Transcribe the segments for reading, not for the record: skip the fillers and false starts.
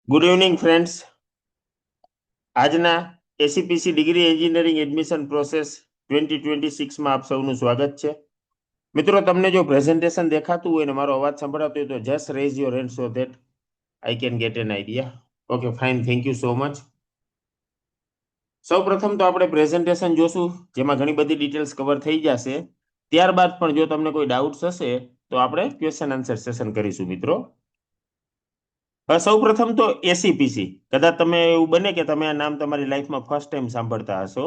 Good evening friends. આજના ACPC degree engineering admission process 2026માં આપ સૌનું સ્વાગત છે. મિત્રો, તમને જો પ્રેઝન્ટેશન દેખાતું હોય ને મારો અવાજ સંભળાતો હોય તો just rays your hand so that I can get an idea. Okay, fine, thank you so much. સૌ પ્રથમ તો આપણે પ્રેઝન્ટેશન જોશું, જેમાં ઘણી બધી ડિટેલ્સ કવર થઈ જશે. ત્યારબાદ પણ જો તમને કોઈ ડાઉટ્સ હશે તો આપણે ક્વેશ્ચન આન્સર સેશન કરીશું મિત્રો. સૌ પ્રથમ તો એસીપીસી, કદાચ તમે એવું બને કે તમે આ નામ તમારી લાઈફમાં ફર્સ્ટ ટાઈમ સાંભળતા હશો,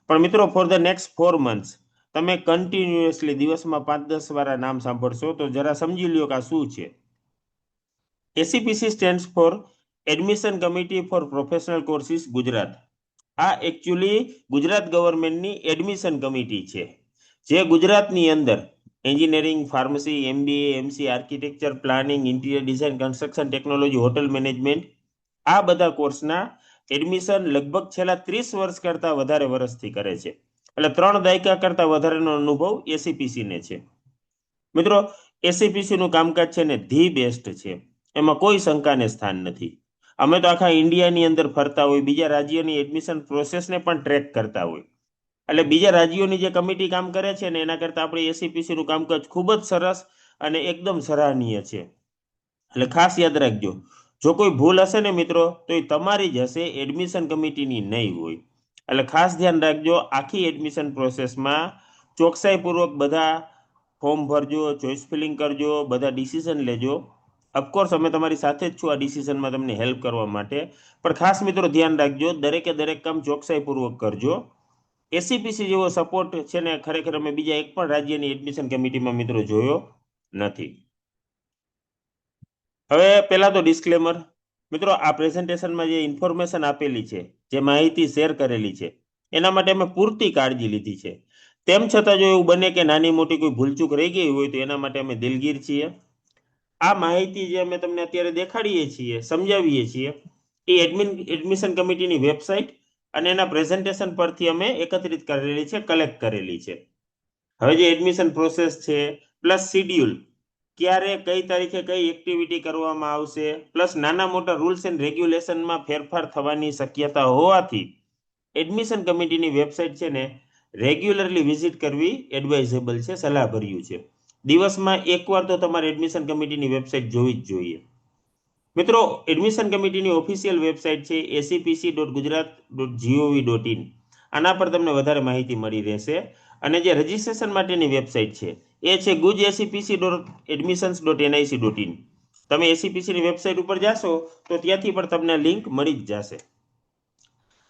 પણ મિત્રો ફોર ધ નેક્સ્ટ 4 months તમે કન્ટિન્યુઅસલી દિવસમાં 5-10 વાર આ નામ સાંભળશો તો જરા સમજી લ્યો કે આ શું છે. ACPC stands four admission committee four professional courses Gujarat. આ એકચ્યુઅલી ગુજરાત ગવર્મેન્ટની એડમિશન કમિટી છે, જે ગુજરાતની અંદર engineering, pharmacy, MBA, MC, architecture, planning, interior design, construction technology, hotel management, આ બધા કોર્સના એડમિશન લગભગ છેલ્લા 30 વર્ષ કરતા વધારે વર્ષથી કરે છે. એટલે 3 દાયકા કરતા વધારેનો અનુભવ એસીપીસીને છે. મિત્રો, એસીપીસીનું કામકાજ છે ને ધી બેસ્ટ છે, એમાં કોઈ શંકાને સ્થાન નથી. અમે તો આખા ઇન્ડિયાની અંદર ફરતા હોય, બીજા રાજ્યોની એડમિશન પ્રોસેસને પણ ટ્રેક કરતા હોય. એટલે બીજા રાજ્યોની જે કમિટી કામ કરે છે ને એના કરતાં આપણી એસીપીસીનું કામકાજ ખૂબ જ સરસ અને એકદમ સરાહનીય છે. એટલે ખાસ યાદ રાખજો, જો કોઈ ભૂલ હશે ને મિત્રો તો એ તમારી જ હશે, એડમિશન કમિટીની નહીં હોય. એટલે ખાસ ધ્યાન રાખજો, આખી એડમિશન પ્રોસેસમાં ચોકસાઈપૂર્વક બધા ફોર્મ ભરજો, ચોઇસ ફિલિંગ કરજો, બધા ડિસિઝન લેજો. ઓફકોર્સ અમે તમારી સાથે જ છું આ ડિસિઝનમાં તમને હેલ્પ કરવા માટે, પણ ખાસ મિત્રો ધ્યાન રાખજો, દરેકે દરેક કામ ચોકસાઈપૂર્વક કરજો. એસીપીસી જેવો સપોર્ટ છે ને ખરેખર અમે બીજા એક પણ રાજ્યની એડમિશન કમિટીમાં મિત્રો જોયો નથી. હવે પહેલા તો ડિસ્ક્લેમર. મિત્રો, આ પ્રેઝન્ટેશનમાં જે ઇન્ફોર્મેશન આપેલી છે, જે માહિતી શેર કરેલી છે, એના માટે અમે પૂરતી કાળજી લીધી છે. તેમ છતાં જો એવું બને કે નાની મોટી કોઈ ભૂલચૂક રહી ગઈ હોય તો એના માટે અમે દિલગીર છીએ. આ માહિતી જે અમે તમને અત્યારે દેખાડીએ છીએ, સમજાવીએ છીએ, એ એડમિશન કમિટીની વેબસાઇટ અને એના પ્રેઝન્ટેશન પરથી અમે એકત્રિત કરેલી છે, કલેક્ટ કરેલી છે. હવે જે એડમિશન પ્રોસેસ છે પ્લસ શિડ્યુલ, ક્યારે કઈ તારીખે કઈ એક્ટિવિટી કરવામાં આવશે, પ્લસ નાના મોટા રૂલ્સ એન્ડ રેગ્યુલેશનમાં ફેરફાર થવાની શક્યતા હોવાથી એડમિશન કમિટીની વેબસાઇટ છે ને રેગ્યુલરલી વિઝિટ કરવી એડવાઇઝેબલ છે, સલાહભર્યું છે. દિવસમાં એકવાર તો તમારે એડમિશન કમિટીની વેબસાઇટ જોવી જ જોઈએ. મિત્રો, એડમિશન કમિટીની ઓફિશિયલ વેબસાઇટ છે acpc.gujarat.gov.in. આના પર તમને વધારે માહિતી મળી રહેશે. અને જે રજિસ્ટ્રેશન માટેની વેબસાઇટ છે એ છે gujacpc.admissions.nic.in. તમે એસીપીસીની વેબસાઇટ ઉપર જાશો તો ત્યાંથી પણ તમને લિંક મળી જ જશે.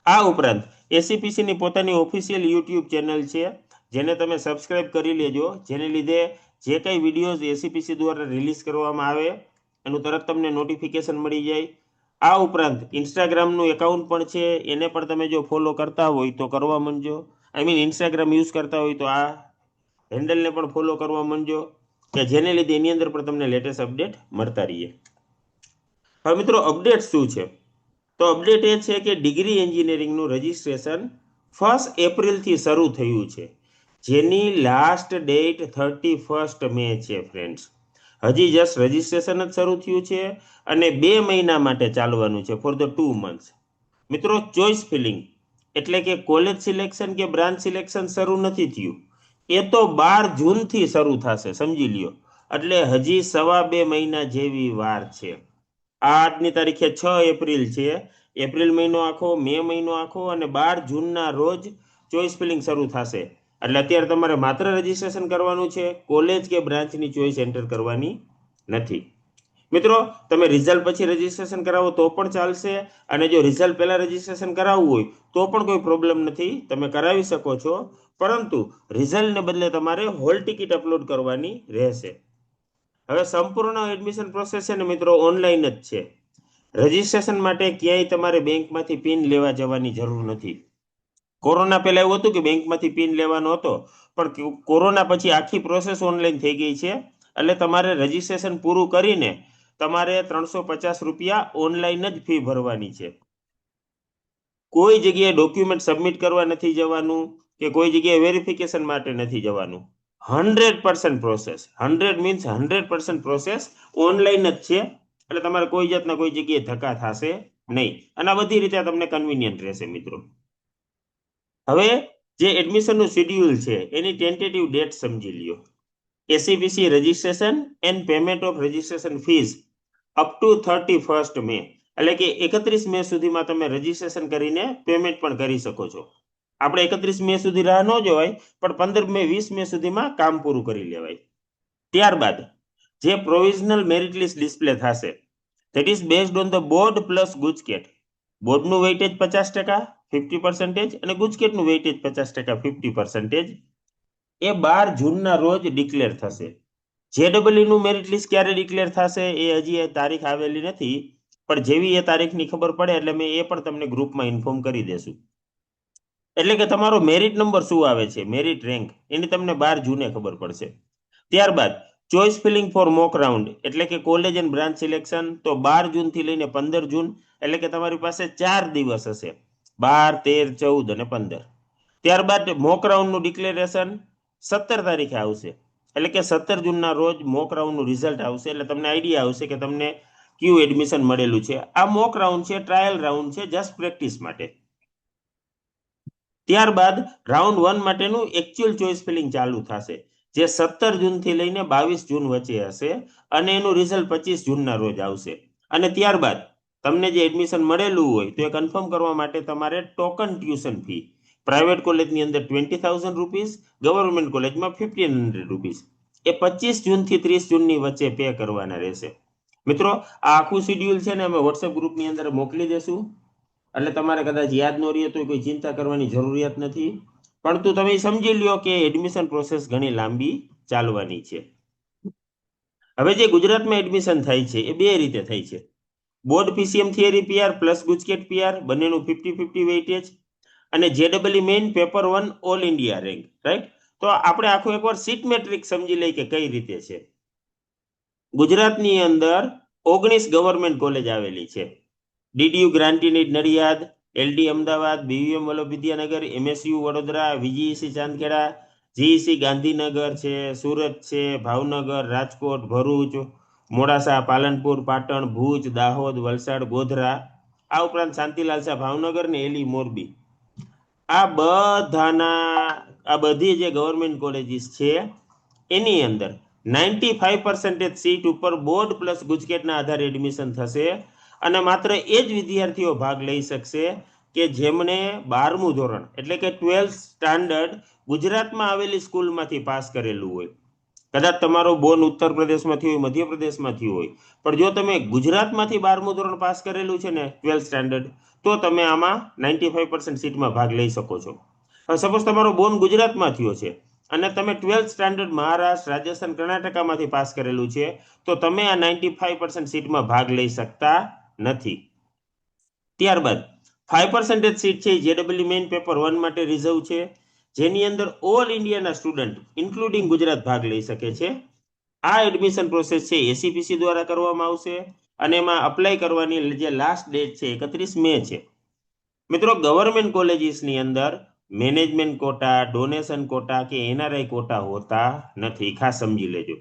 આ ઉપરાંત એસીપીસીની પોતાની ઓફિશિયલ યુટ્યુબ ચેનલ છે, જેને તમે સબસ્ક્રાઇબ કરી લેજો, જેને લીધે જે કંઈ વિડીયોઝ એસીપીસી દ્વારા રિલીઝ કરવામાં આવે એનું તરત તમને નોટિફિકેશન મળી જાય. આ ઉપરાંત ઇન્સ્ટાગ્રામનું એકાઉન્ટ પણ છે, એને પણ તમે જો ફોલો કરતા હોય તો કરવા માંડજો. ઇન્સ્ટાગ્રામ યુઝ કરતા હોય તો આ હેન્ડલને પણ ફોલો કરવા માંડજો, કે જેને લીધે એની અંદર પણ તમને લેટેસ્ટ અપડેટ મળતા રહીએ. હવે મિત્રો, અપડેટ શું છે? તો અપડેટ એ છે કે ડિગ્રી એન્જિનિયરિંગનું રજિસ્ટ્રેશન 1 એપ્રિલથી શરૂ થયું છે, જેની લાસ્ટ ડેટ 31 મે છે ફ્રેન્ડ્સ. હજી જસ્ટ રજિસ્ટ્રેશન જ શરૂ થયું છે અને 2 મહિના માટે ચાલવાનું છે, ફોર ધ 2 months. મિત્રો, ચોઇસ ફિલિંગ એટલે કે કોલેજ સિલેક્શન કે બ્રાન્ચ સિલેક્શન શરૂ નથી થયું, એ તો 12 જૂનથી શરૂ થશે, સમજી લ્યો. એટલે હજી 2.25 મહિના જેવી વાર છે. આજની તારીખે 6 એપ્રિલ છે. એપ્રિલ મહિનો આખો, મે મહિનો આખો અને 12 જૂનના રોજ ચોઇસ ફિલિંગ શરૂ થશે. એટલે અત્યારે તમારે માત્ર રજીસ્ટ્રેશન કરવાનું છે, કોલેજ કે બ્રાન્ચની ચોઇસ એન્ટર કરવાની નથી. મિત્રો, તમે રિઝલ્ટ પછી રજીસ્ટ્રેશન કરાવો તો પણ ચાલશે, અને જો રિઝલ્ટ પહેલા રજીસ્ટ્રેશન કરાવવું હોય તો પણ કોઈ પ્રોબ્લેમ નથી, તમે કરાવી શકો છો. પરંતુ રિઝલ્ટને બદલે તમારે હોલ ટિકિટ અપલોડ કરવાની રહેશે. હવે સંપૂર્ણ એડમિશન પ્રોસેસ છે ને મિત્રો ઓનલાઈન જ છે. રજીસ્ટ્રેશન માટે ક્યાંય તમારે બેંકમાંથી પિન લેવા જવાની જરૂર નથી. કોરોના પહેલા એવું હતું કે બેંકમાંથી પિન લેવાનો હતો, પણ કોરોના પછી આખી પ્રોસેસ ઓનલાઈન થઈ ગઈ છે. એટલે તમારે રજીસ્ટ્રેશન પૂરું કરીને તમારે 350 રૂપિયા ઓનલાઈન જ ફી ભરવાની છે. કોઈ જગ્યાએ ડોક્યુમેન્ટ સબમિટ કરવા નથી જવાનું કે કોઈ જગ્યાએ વેરિફિકેશન માટે નથી જવાનું. 100% પ્રોસેસ, 100 મીન્સ 100% પ્રોસેસ ઓનલાઈન જ છે. એટલે તમારે કોઈ જાતના કોઈ જગ્યાએ ધક્કા થશે નહીં, અને આ બધી રીતે તમને કન્વિનિયન્ટ રહેશે મિત્રો. હવે જે એડમિશનનું શેડ્યુલ છે એની ટેન્ટેટિવ ડેટ સમજી લ્યો. ACPC registration and payment of registration fees up to 31 મે, એટલે કે 31 મે સુધીમાં તમે રજિસ્ટ્રેશન કરીને પેમેન્ટ પણ કરી શકો છો. આપણે 31 મે સુધી રાહ ન જોવાય, પણ 15 મે 20 મે સુધીમાં કામ પૂરું કરી લેવાય. ત્યારબાદ જે પ્રોવિઝનલ મેરિટ લિસ્ટ ડિસ્પ્લે થશે, that is based on the board plus GUJCET. બોર્ડનું વેઇટેજ 50%, 50%, અને ગુજકેટનું વેઇટેજ 50%, 50%, એ 12 જૂનના રોજ ડિક્લેર થશે. જેડબલઈનું મેરિટ લિસ્ટ ક્યારે ડિક્લેર થશે એ હજી તારીખ આવેલી નથી, પણ જેવી એ તારીખની ખબર પડે એટલે મેં એ પણ તમને ગ્રુપમાં ઇન્ફોર્મ કરી દેશું. એટલે કે તમારો મેરિટ નંબર શું આવે છે, મેરિટ રેન્ક, એની તમને 12 જૂને ખબર પડશે. ત્યારબાદ choice filling for mock round, એટલે કે કોલેજ એન્ડ બ્રાન્ચ સિલેક્શન, તો 12 જૂનથી લઈને 15 જૂન, એટલે કે તમારી પાસે 4 દિવસ હશે, 12, 13, 14 અને 15. ત્યારબાદ મોક રાઉન્ડનું ડિક્લેરેશન 17 તારીખે આવશે, એટલે કે 17 જૂનના રોજ મોક રાઉન્ડનું રિઝલ્ટ આવશે, એટલે તમને આઈડિયા આવશે કે તમને કયું એડમિશન મળેલું છે. આ મોક રાઉન્ડ છે, ટ્રાયલ રાઉન્ડ છે, જસ્ટ પ્રેક્ટિસ માટે. ત્યારબાદ રાઉન્ડ 1 માટેનું એકચ્યુઅલ ચોઇસ ફિલિંગ ચાલુ થશે, જે 17 જૂનથી લઈને 22 જૂન વચ્ચે હશે, અને એનું રિઝલ્ટ 25 જૂનના રોજ આવશે. અને ત્યારબાદ તમને જે એડમિશન મળેલું હોય તો એ કન્ફર્મ કરવા માટે તમારે ટોકન ટ્યુશન ફી, પ્રાઇવેટ કોલેજની અંદર 20,000 રૂપીસ, ગવર્મેન્ટ કોલેજમાં 1,500 રૂપીસ, એ 25 જૂનથી 30 જૂનની વચ્ચે પે કરવાના રહેશે. મિત્રો, આ આખું શેડ્યુલ છે ને અમે વોટ્સએપ ગ્રુપની અંદર મોકલી દેશું, એટલે તમારે કદાચ યાદ ન રહે તો કોઈ ચિંતા કરવાની જરૂરિયાત નથી. પરંતુ તમે સમજી લ્યો કે એડમિશન પ્રોસેસ ઘણી લાંબી ચાલવાની છે. હવે જે ગુજરાતમાં એડમિશન થાય છે એ બે રીતે થાય છે. Board PCM theory PR plus GUJCET PR, બંનેનું 50-50 વેઇટેજ, અને જેડબલઈ main paper 1 all India rank, right? તો આપણે આખું એકવાર સીટ મેટ્રિક્સ સમજી લઈએ કે કઈ રીતે છે. ગુજરાતની અંદર 19 ગવર્મેન્ટ કોલેજ આવેલી છે. ડીડીયુ ગ્રાન્ટીનેટ Nadiad, LD Ahmedabad, BVM Vallabh Vidyanagar, MSU Vadodara, VGEC Chandkheda, GEC Gandhinagar છે, સુરત છે, ભાવનગર, રાજકોટ, ભરૂચ, મોડાસા, પાલનપુર, પાટણ, ભુજ, દાહોદ, વલસાડ, ગોધરા, આ ઉપરાંત શાંતિલાલ શાહ ભાવનગર ને એલી મોરબી. આ બધી જે ગવર્મેન્ટ કોલેજીસ છે એની અંદર 95% સીટ ઉપર બોર્ડ પ્લસ ગુજકેટના આધારે એડમિશન થશે, અને માત્ર એ જ વિદ્યાર્થીઓ ભાગ લઈ શકશે કે જેમણે 12મું ધોરણ એટલે કે 12th સ્ટાન્ડર્ડ ગુજરાતમાં આવેલી સ્કૂલમાંથી પાસ કરેલું હોય. કદાચ તમારો બોર્ન ઉત્તર પ્રદેશમાંથી હોય, મધ્યપ્રદેશમાંથી હોય, પણ જો તમે ગુજરાતમાંથી 12મું ધોરણ પાસ કરેલું છે ને 12th સ્ટાન્ડર્ડ, તો તમે આમાં 95% સીટમાં ભાગ લઈ શકો છો. સપોઝ તમારો બોર્ન ગુજરાતમાં થયો છે અને તમે 12th સ્ટાન્ડર્ડ મહારાષ્ટ્ર, રાજસ્થાન, કર્ણાટકામાંથી પાસ કરેલું છે, તો તમે આ 95% સીટમાં ભાગ લઈ શકતા નથી. ત્યારબાદ 5% સીટ છે જેડબલઈ મેઇન પેપર 1 માટે રિઝર્વ છે, જેની અંદર ઓલ ઇન્ડિયાના સ્ટુડન્ટ ઇન્ક્લુડિંગ ગુજરાત ભાગ લઈ શકે છે. આ એડમિશન પ્રોસેસ છે એસીપીસી દ્વારા કરવામાં આવશે, અને એમાં અપ્લાય કરવાની જે લાસ્ટ ડેટ છે 31 મે છે. મિત્રો, ગવર્મેન્ટ કોલેજીસની અંદર મેનેજમેન્ટ કોટા, ડોનેશન કોટા કે એનઆરઆઈ કોટા હોતા નથી, ખાસ સમજી લેજો.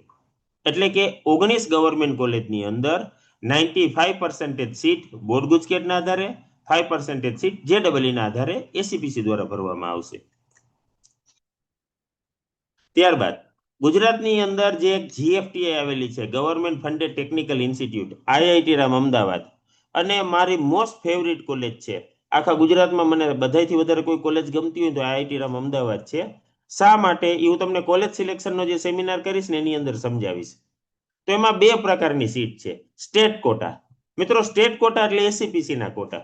એટલે કે 19 ગવર્મેન્ટ કોલેજની અંદર 95% સીટ બોર્ડ ગુજકેટના આધારે, 5% સીટ જેડબલઈના આધારે એસીપીસી દ્વારા ભરવામાં આવશે. ત્યારબાદ ગુજરાતની અંદર જે જીએફટીઆઈ આવેલી છે, government funded technical institute, IIT Ram Ahmedabad, અને મારી મોસ્ટ ફેવરિટ કોલેજ છે આખા ગુજરાતમાં, મને બધાથી વધારે કોઈ કોલેજ ગમતી હોય તો આઈઆઈટી રામ અમદાવાદ છે. શા માટે એ હું તમને કોલેજ સિલેક્શનનો જે સેમિનાર કરીશ ને એની અંદર સમજાવીશ. તો એમાં બે પ્રકારની સીટ છે. સ્ટેટ કોટા, મિત્રો સ્ટેટ કોટા એટલે એસીપીસીના કોટા,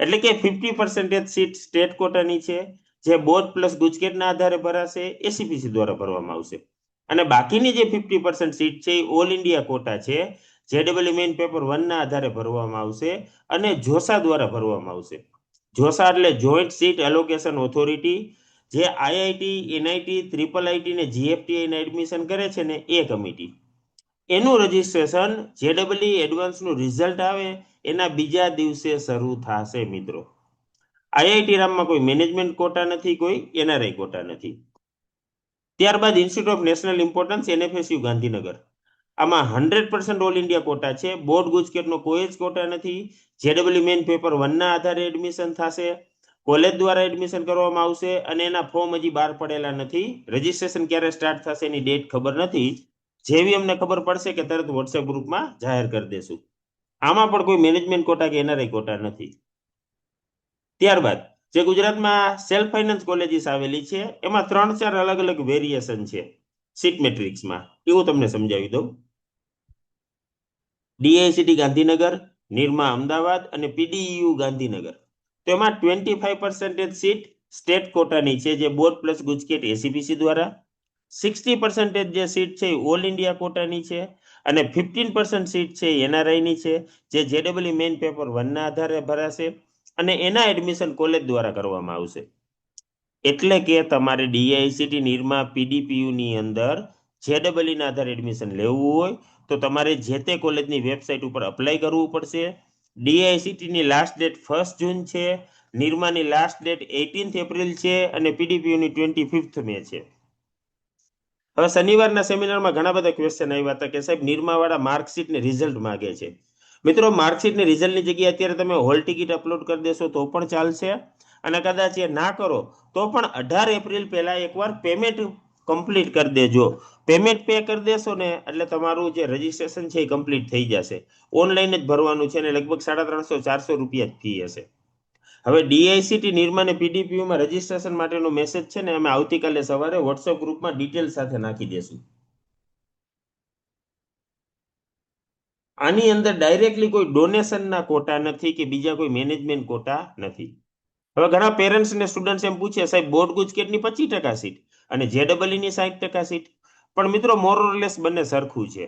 એટલે કે 50% સીટ સ્ટેટ કોટાની છે, જે બોર્ડ પ્લસ ગુજકેટના આધારે ભરાશે, એસીપીસી દ્વારા ભરવામાં આવશે. અને બાકીની જે 50% સીટ છે એ ઓલ ઇન્ડિયા કોટા છે, જેડબલઈ મેઇન પેપર 1 ના આધારે ભરવામાં આવશે, અને જોસા દ્વારા ભરવામાં આવશે. જોસા એટલે જોઈન્ટ સીટ એલોકેશન ઓથોરિટી, જે આઈઆઈટી, એનઆઈટી, ટ્રિપલ આઈટી ને જીએફટીઆઈ એડમિશન કરે છે ને એ કમિટી. એનું રજીસ્ટ્રેશન જેડબલઈ એડવાન્સનું રિઝલ્ટ આવે એના બીજા દિવસે શરૂ થશે. મિત્રો, આઈઆઈટી રામમાં કોઈ મેનેજમેન્ટ કોટા નથી, કોઈ એનઆરઆઈ કોટા નથી. ત્યારબાદ institute of national importance, એનએફએસયુ Gandhinagar, આમાં 100% ઓલ ઇન્ડિયા કોટા છે. બોર્ડ ગુજકેટનો કોઈ જ કોટા નથી. જેડબલ્યુ મેઇન પેપર 1 ના આધારે એડમિશન થશે. કોલેજ દ્વારા એડમિશન કરવામાં આવશે અને એના ફોર્મ હજી બહાર પડેલા નથી. રજીસ્ટ્રેશન ક્યારે સ્ટાર્ટ થશે એની ડેટ ખબર નથી. જેવી અમને ખબર પડશે કે તરત વોટ્સએપ ગ્રુપમાં જાહેર કરી દેશું. આમાં પણ કોઈ મેનેજમેન્ટ કોટા કે એનઆરઆઈ કોટા નથી. ત્યારબાદ જે ગુજરાતમાં સેલ્ફ ફાઇનાન્સ કોલેજીસ આવેલી છે એમાં 3-4 અલગ અલગ વેરિએશન છે સીટ મેટ્રિક્સમાં. એવું તમને સમજાવી દઉં. ડીઆઈસીટી ગાંધીનગર, નિરમા અમદાવાદ અને પીડીયુ ગાંધીનગર. તો એમાં 25% સીટ સ્ટેટ કોટાની છે જે બોર્ડ પ્લસ ગુજકેટ એસીપીસી દ્વારા. 60% જે સીટ છે એ ઓલ ઇન્ડિયા કોટાની છે અને 15% સીટ છે એનઆરઆઈની છે જે જેડબલ્યુ મેઇન પેપર 1 ના આધારે ભરાશે અને એના એડમિશન કોલેજ દ્વારા કરવામાં આવશે. એટલે કે તમારે ડીઆઈસીટી, નિરમા, પીડીપીયુ ની અંદર જેડબલ્યુ ના આધારે એડમિશન લેવું હોય તો તમારે જે તે કોલેજની વેબસાઇટ ઉપર અપ્લાય કરવું પડશે. ડીઆઈસીટી ની લાસ્ટ ડેટ 1 જૂન છે, નિરમાની લાસ્ટ ડેટ 18 એપ્રિલ છે અને પીડીપીયુ ની 25 મે છે. હવે શનિવારના સેમિનારમાં ઘણા બધા ક્વેશ્ચન આવ્યા હતા કે સાહેબ નિરમાવાળા માર્કશીટ ને રિઝલ્ટ માંગે છે. મિત્રો, માર્કશીટ ને રિઝલ્ટની જગ્યાએ અત્યારે તમે હોલ ટિકિટ અપલોડ કરી દેશો તો પણ ચાલશે અને કદાચ એ ના કરો તો પણ 18 એપ્રિલ પહેલા એકવાર પેમેન્ટ કમ્પ્લીટ કરી દેજો. પેમેન્ટ પે કરી દેશો ને એટલે તમારું જે રજીસ્ટ્રેશન છે એ કમ્પ્લીટ થઈ જશે. ઓનલાઈન જ ભરવાનું છે અને લગભગ 350-400 રૂપિયા જ ફી હશે. હવે ડીઆઈસીટી, નિરમા અને પીડીપીયુમાં રજીસ્ટ્રેશન માટેનો મેસેજ છે ને અમે આવતીકાલે સવારે વોટ્સએપ ગ્રુપમાં ડિટેલ સાથે નાખી દેશું. આની અંદર ડાયરેક્ટલી કોઈ ડોનેશનના કોટા નથી કે બીજા કોઈ મેનેજમેન્ટ કોટા નથી. હવે ઘણા પેરેન્ટ્સ ને સ્ટુડન્ટ્સ એમ પૂછે સાહેબ બોર્ડ ગુજકેટની 25% સીટ અને જેડબલ્યુ ની 60% સીટ. પણ મિત્રો, મોરલેસ બંને સરખું છે.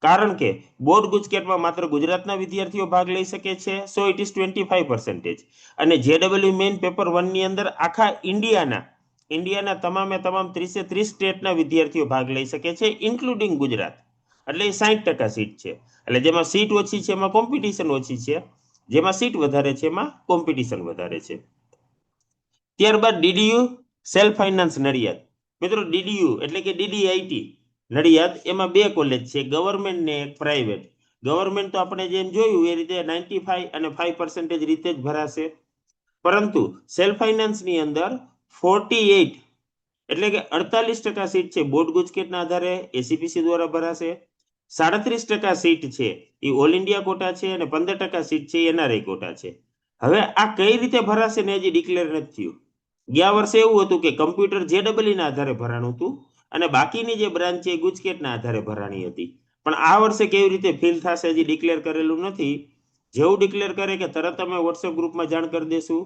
કારણ કે બોર્ડ ગુજકેટમાં માત્ર ગુજરાતના વિદ્યાર્થીઓ ભાગ લઈ શકે છે, સો ઇટ ઇઝ 25%. અને જેડબલ્યુ મેઇન પેપર 1 ની અંદર આખા ઇન્ડિયાના તમામે તમામ 30 સ્ટેટના વિદ્યાર્થીઓ ભાગ લઈ શકે છે, ઇન્ક્લુડિંગ ગુજરાત. એટલે એ 60% સીટ છે. એટલે જેમાં સીટ ઓછી છે એમાં કોમ્પિટિશન ઓછી છે, જેમાં સીટ વધારે છે એમાં કોમ્પિટિશન વધારે છે. ત્યારબાદ ડીડીયુ સેલ્ફ ફાઇનાન્સ નડિયાદ. મિત્રો, ડીડીયુ એટલે કે ડીડીઆઈટી નડિયાદ એમાં 2 કોલેજ છે, ગવર્મેન્ટ ને એક પ્રાઇવેટ. ગવર્મેન્ટ તો આપણે જેમ જોયું એ રીતે 95 અને 5% રીતે જ ભરાશે. પરંતુ સેલ્ફ ફાઇનાન્સની અંદર 48 એટલે કે 48% સીટ છે બોર્ડ ગુજકેટના આધારે એસીપીસી દ્વારા ભરાશે. 37% સીટ છે એ ઓલ ઇન્ડિયા કોટા છે અને 15% સીટ છે એનઆરઆઈ કોટા છે. હવે આ કઈ રીતે ભરાશે ને હજી ડિક્લેર નથી થયું. ગયા વર્ષે એવું હતું કે કમ્પ્યુટર જેડબલ્યુ ના આધારે ભરાણું હતું અને બાકીની જે બ્રાન્ચ છે એ ગુજકેટના આધારે ભરાણી હતી. પણ આ વર્ષે કેવી રીતે ફિલ થશે હજી ડિક્લેર કરેલું નથી. જેવું ડિક્લેર કરે કે તરત અમે વોટ્સએપ ગ્રુપમાં જાણ કરી દેશું.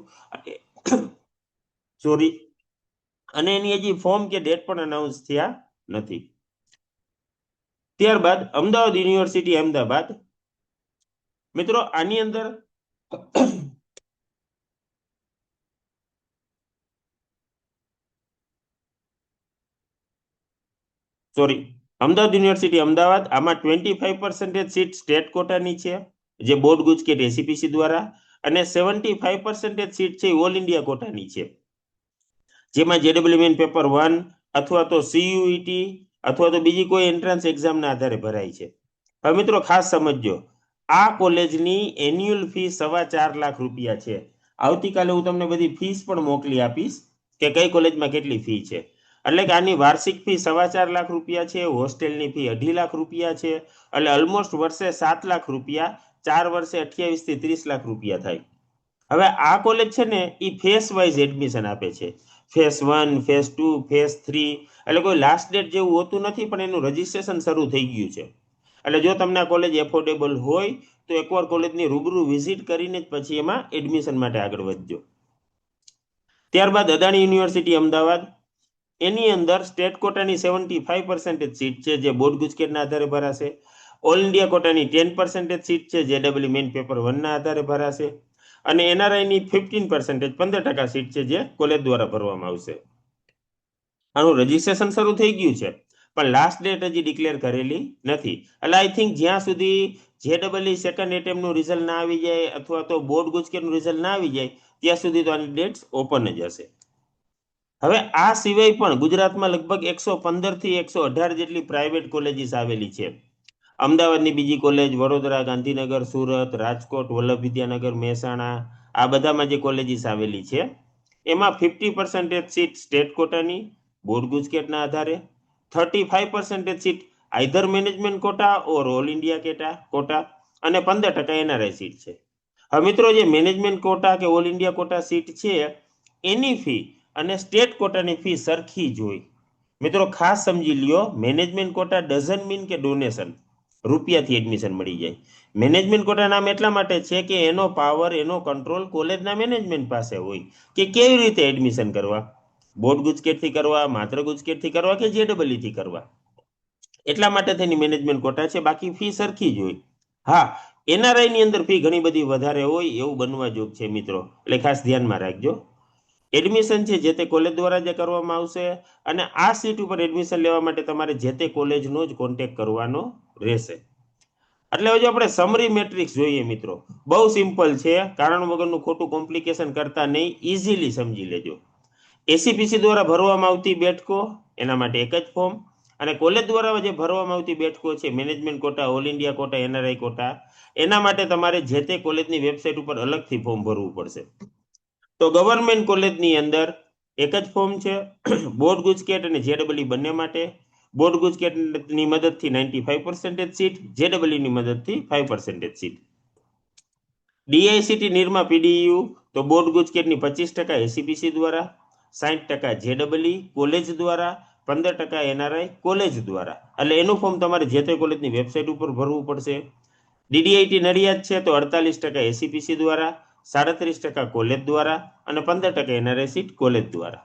સોરી, અને એની હજી ફોર્મ કે ડેટ પણ અનાઉન્સ થયા નથી. ત્યારબાદ અમદાવાદ યુનિવર્સિટી અમદાવાદ. મિત્રો, આની અંદર અમદાવાદ યુનિવર્સિટી અમદાવાદ, આમાં 25% સીટ સ્ટેટ કોટાની છે જે બોર્ડ ગુજકેટ એસીપીસી દ્વારા અને 75% સીટ છે ઓલ ઇન્ડિયા કોટાની છે, જેમાં જેડબલ્યુ મેઇન પેપર 1 અથવા તો સીયુઈટી અથવા તો બીજી કોઈ એન્ટ્રન્સ એક્ઝામના આધારે ભરાય છે. હવે મિત્રો, ખાસ સમજજો, આ કોલેજની એન્યુઅલ ફી 4.25 લાખ રૂપિયા છે. આવતીકાલે હું તમને બધી ફીસ પણ મોકલી આપીશ કે કઈ કોલેજમાં કેટલી ફી છે. એટલે કે આની વાર્ષિક ફી 4.25 લાખ રૂપિયા છે, હોસ્ટેલની ફી 2.5 લાખ રૂપિયા છે. એટલે ઓલમોસ્ટ વર્ષે 7 લાખ રૂપિયા, 4 વર્ષે 28 થી 30 લાખ રૂપિયા થાય. હવે આ કોલેજ છે ને એ ફેસ વાઇઝ એડમિશન આપે છે. Face 1, face 2, face 3. એટલે કોઈ લાસ્ટ ડેટ જેવું હોતું નથી, પણ એનું રજીસ્ટ્રેશન શરૂ થઈ ગયું છે. એટલે જો તમને આ કોલેજ એફોર્ડેબલ હોય તો એકવાર કોલેજની રૂબરૂ વિઝિટ કરીને જ પછી એમાં એડમિશન માટે આગળ વધજો. ત્યારબાદ અદાણી યુનિવર્સિટી અમદાવાદ. એની અંદર સ્ટેટ કોટાની 75% સીટ છે જે બોર્ડ ગુજકેટના આધારે ભરાશે. ઓલ ઇન્ડિયા કોટાની 10% સીટ છે જેડબલ્યુ મેઇન પેપર 1 ના આધારે ભરાશે અને એનઆરઆઈની 15% સીટ છે જે કોલેજ દ્વારા ભરવામાં આવશે. આનું રજીસ્ટ્રેશન શરૂ થઈ ગયું છે પણ લાસ્ટ ડેટ હજી ડિક્લેર કરેલી નથી. એટલે આઈ થિંક જ્યાં સુધી જેડબલ્યુ સેકન્ડ એટેમ્પનું રિઝલ્ટ ના આવી જાય અથવા તો બોર્ડ ગુજકેટનું રિઝલ્ટ ના આવી જાય ત્યાં સુધી તો આની ડેટ્સ ઓપન જ હશે. હવે આ સિવાય પણ ગુજરાતમાં લગભગ 115 થી 118 જેટલી પ્રાઇવેટ કોલેજીસ આવેલી છે. અમદાવાદની બીજી કોલેજ, વડોદરા, ગાંધીનગર, સુરત, રાજકોટ, વલ્લભ વિદ્યાનગર, મહેસાણા, આ બધામાં જે કોલેજીસ આવેલી છે એમાં 50% સીટ સ્ટેટ કોટાની બોર્ડ ગુજકેટના આધારે, 35% સીટ આઈધર મેનેજમેન્ટ કોટા ઓર ઓલ ઇન્ડિયા કોટા અને 15% એનઆરઆઈ સીટ છે. હવે મિત્રો, જે મેનેજમેન્ટ કોટા કે ઓલ ઇન્ડિયા કોટા સીટ છે એની ફી અને સ્ટેટ કોટાની ફી સરખી જ હોય. મિત્રો ખાસ સમજી લ્યો, મેનેજમેન્ટ કોટા ડઝન્ટ મીન કે ડોનેશન, રૂપિયાથી એડમિશન મળી જાય. મેનેજમેન્ટ કોટા નામ એટલા માટે છે કે એનો પાવર, એનો કંટ્રોલ કોલેજના મેનેજમેન્ટ પાસે હોય કે કેવી રીતે એડમિશન કરવા, બોર્ડ ગુજકેટથી કરવા, માત્ર ગુજકેટથી કરવા કે જેડબલઈ થી કરવા. એટલા માટે તેની મેનેજમેન્ટ કોટા છે, બાકી ફી સરખી જ હોય. હા, એનઆરઆઈ ની અંદર ફી ઘણી બધી વધારે હોય એવું બનવા જોગ છે મિત્રો, એટલે ખાસ ધ્યાનમાં રાખજો. એડમિશન છે જે તે કોલેજ દ્વારા જે કરવામાં આવશે અને આ સીટ ઉપર એડમિશન લેવા માટે તમારે જે તે કોલેજનો જ કોન્ટેક્ટ કરવાનો રહેશે. એટલે હવે જો આપણે સમરી મેટ્રિક્સ જોઈએ મિત્રો, બહુ સિમ્પલ છે, કારણ વગરનું ખોટું કોમ્પ્લિકેશન કરતા નહીં, ઇઝીલી સમજી લેજો. એસીપીસી દ્વારા ભરવામાં આવતી બેઠકો એના માટે એક જ ફોર્મ, અને કોલેજ દ્વારા જે ભરવામાં આવતી બેઠકો છે management quota, all India quota, NRI quota, એના માટે તમારે જે તે કોલેજની વેબસાઇટ ઉપર અલગથી ફોર્મ ભરવું પડશે. તો ગવર્મેન્ટ કોલેજની અંદર એક જ ફોર્મ છે, બોર્ડ ગુજકેટ અને જેડબલઈ બંને માટે. બોર્ડ ગુજકેટની મદદથી 95% સીટ, જેડબલઈની મદદથી 5% સીટ. ડીઆઈસીટી નિરમા પીડીયુ તો બોર્ડ ગુજકેટની 25% એસીપીસી દ્વારા, 60% જેડબલઈ કોલેજ દ્વારા, 15% એનઆરઆઈ કોલેજ દ્વારા. એટલે એનું ફોર્મ તમારે જે તે કોલેજની વેબસાઇટ ઉપર ભરવું પડશે. ડીડીઆઈટી નડિયાદ છે તો 48% એસીપીસી દ્વારા, 37% કોલેજ દ્વારા અને 15% એનઆરઆઈ સીટ કોલેજ દ્વારા.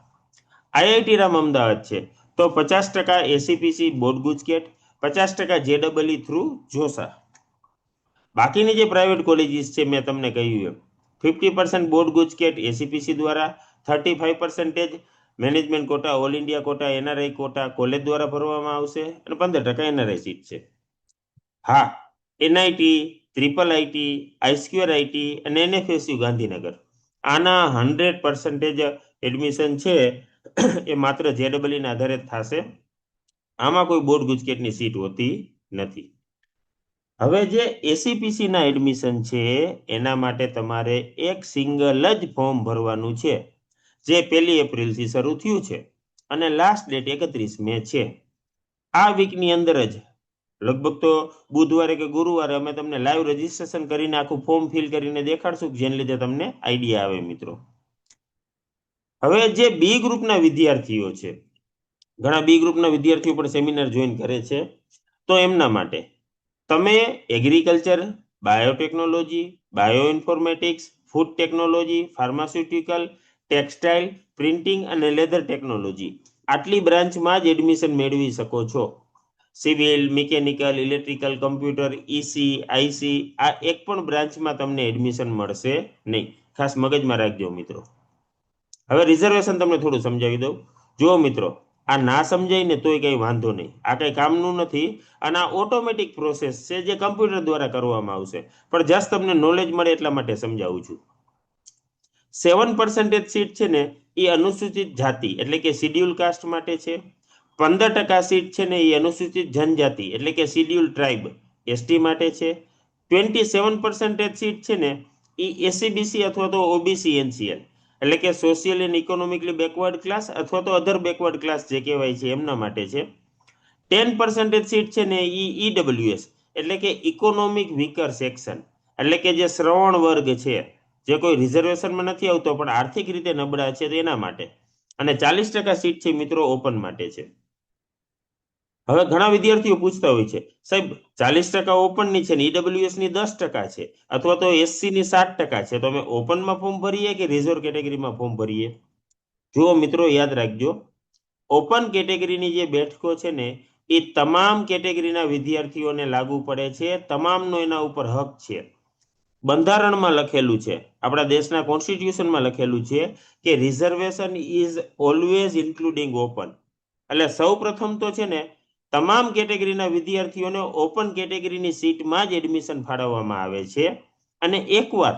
આઈઆઈટી રામ અમદાવાદ છે તો 50% એસીપીસી બોર્ડ ગુજકેટ, 50% જેડબલઈ થ્રુ જોસા. બાકીની જે પ્રાઇવેટ કોલેજીસ છે મેં તમને કહ્યું એમ, 50% બોર્ડ ગુજકેટ એસીપીસી દ્વારા, 35% management quota, all India quota, NRI quota college દ્વારા ભરવામાં આવશે અને 15% એનઆરઆઈ સીટ છે. હા, NIT, triple IT, I square IT અને એનએફએસયુ ગાંધીનગર, આના 100% એડમિશન છે એ માત્ર જેડબલઈ ના આધારે થશે. આમાં કોઈ બોર્ડ ગુજકેટની સીટ હોતી નથી. હવે જે એસીપીસી ના એડમિશન છે એના માટે તમારે એક સિંગલ જ ફોર્મ ભરવાનું છે, જે 1 એપ્રિલથી શરૂ થયું છે અને લાસ્ટ ડેટ 31 મે છે. આ વીકની અંદર જ, લગભગ તો બુધવારે કે ગુરુવારે અમે તમને લાઈવ રજીસ્ટ્રેશન કરીને આખું ફોર્મ ફિલ કરીને દેખાડશું, જેને લીધે તમને આઈડિયા આવે મિત્રો. હવે જે બી ગ્રુપના વિદ્યાર્થીઓ છે, ઘણા બી ગ્રુપના વિદ્યાર્થીઓ પણ સેમિનાર જોઈન કરે છે, તો એમના માટે તમે agriculture, biotechnology, bioinformatics, food technology, pharmaceutical, textile, printing અને લેધર ટેકનોલોજી, આટલી બ્રાન્ચમાં જ એડમિશન મેળવી શકો છો. Civil, mechanical, electrical, computer, EC, IC, આ એક પણ બ્રાન્ચમાં તમને એડમિશન મળશે નહીં. ખાસ મગજમાં રાખજો મિત્રો. હવે રિઝર્વેશન તમને થોડું સમજાવી દઉં. જો મિત્રો, આ ના સમજાય ને તોય કંઈ વાંધો નહીં, આ કંઈ કામનું નથી અને આ ઓટોમેટિક પ્રોસેસ છે જે કમ્પ્યુટર દ્વારા કરવામાં આવશે, પણ જસ્ટ તમને નોલેજ મળે એટલા માટે સમજાવું છું. 7% સીટ છે ને એ અનુસૂચિત જાતિ એટલે કે શિડ્યુલ કાસ્ટ માટે છે. 15% સીટ છે ને એ અનુસૂચિત જનજાતિ એટલે કે શિડ્યુલ ટ્રાઇબ એસટી માટે છે. 27% સીટ છે ને એ એસસીબીસી અથવા તો ઓબીસી એનસીએલ એટલે કે social and economically backward class અથવા તો અધર બેકવર્ડ ક્લાસ જે કહેવાય છે એમના માટે છે. 10% સીટ છે ને એ ઈડબ્લ્યુએસ એટલે કે ઇકોનોમિક વીકર સેક્શન એટલે કે જે શ્રવણ વર્ગ છે, જે કોઈ રિઝર્વેશનમાં નથી આવતો પણ આર્થિક રીતે નબળા છે એના માટે. અને 40% સીટ છે મિત્રો ઓપન માટે છે. હવે ઘણા વિદ્યાર્થીઓ પૂછતા હોય છે, સાહેબ 40% ઓપનની છે ને ઈડબ્લ્યુએસ ની 10% છે અથવા તો એસસી ની 7% છે, તો અમે ઓપનમાં ફોર્મ ભરીએ કે રિઝર્વ કેટેગરીમાં ફોર્મ ભરીએ? જુઓ મિત્રો, યાદ રાખજો, ઓપન કેટેગરીની જે બેઠકો છે ને એ તમામ કેટેગરીના વિદ્યાર્થીઓને લાગુ પડે છે, તમામનો એના ઉપર હક છે. બંધારણમાં લખેલું છે, આપણા દેશના કોન્સ્ટિટ્યુશનમાં લખેલું છે કે reservation is always including open. એટલે સૌ પ્રથમ તો છે ને તમામ કેટેગરીના વિદ્યાર્થીઓને ઓપન કેટેગરીની સીટમાં જ એડમિશન ફાળવવામાં આવે છે, અને એકવાર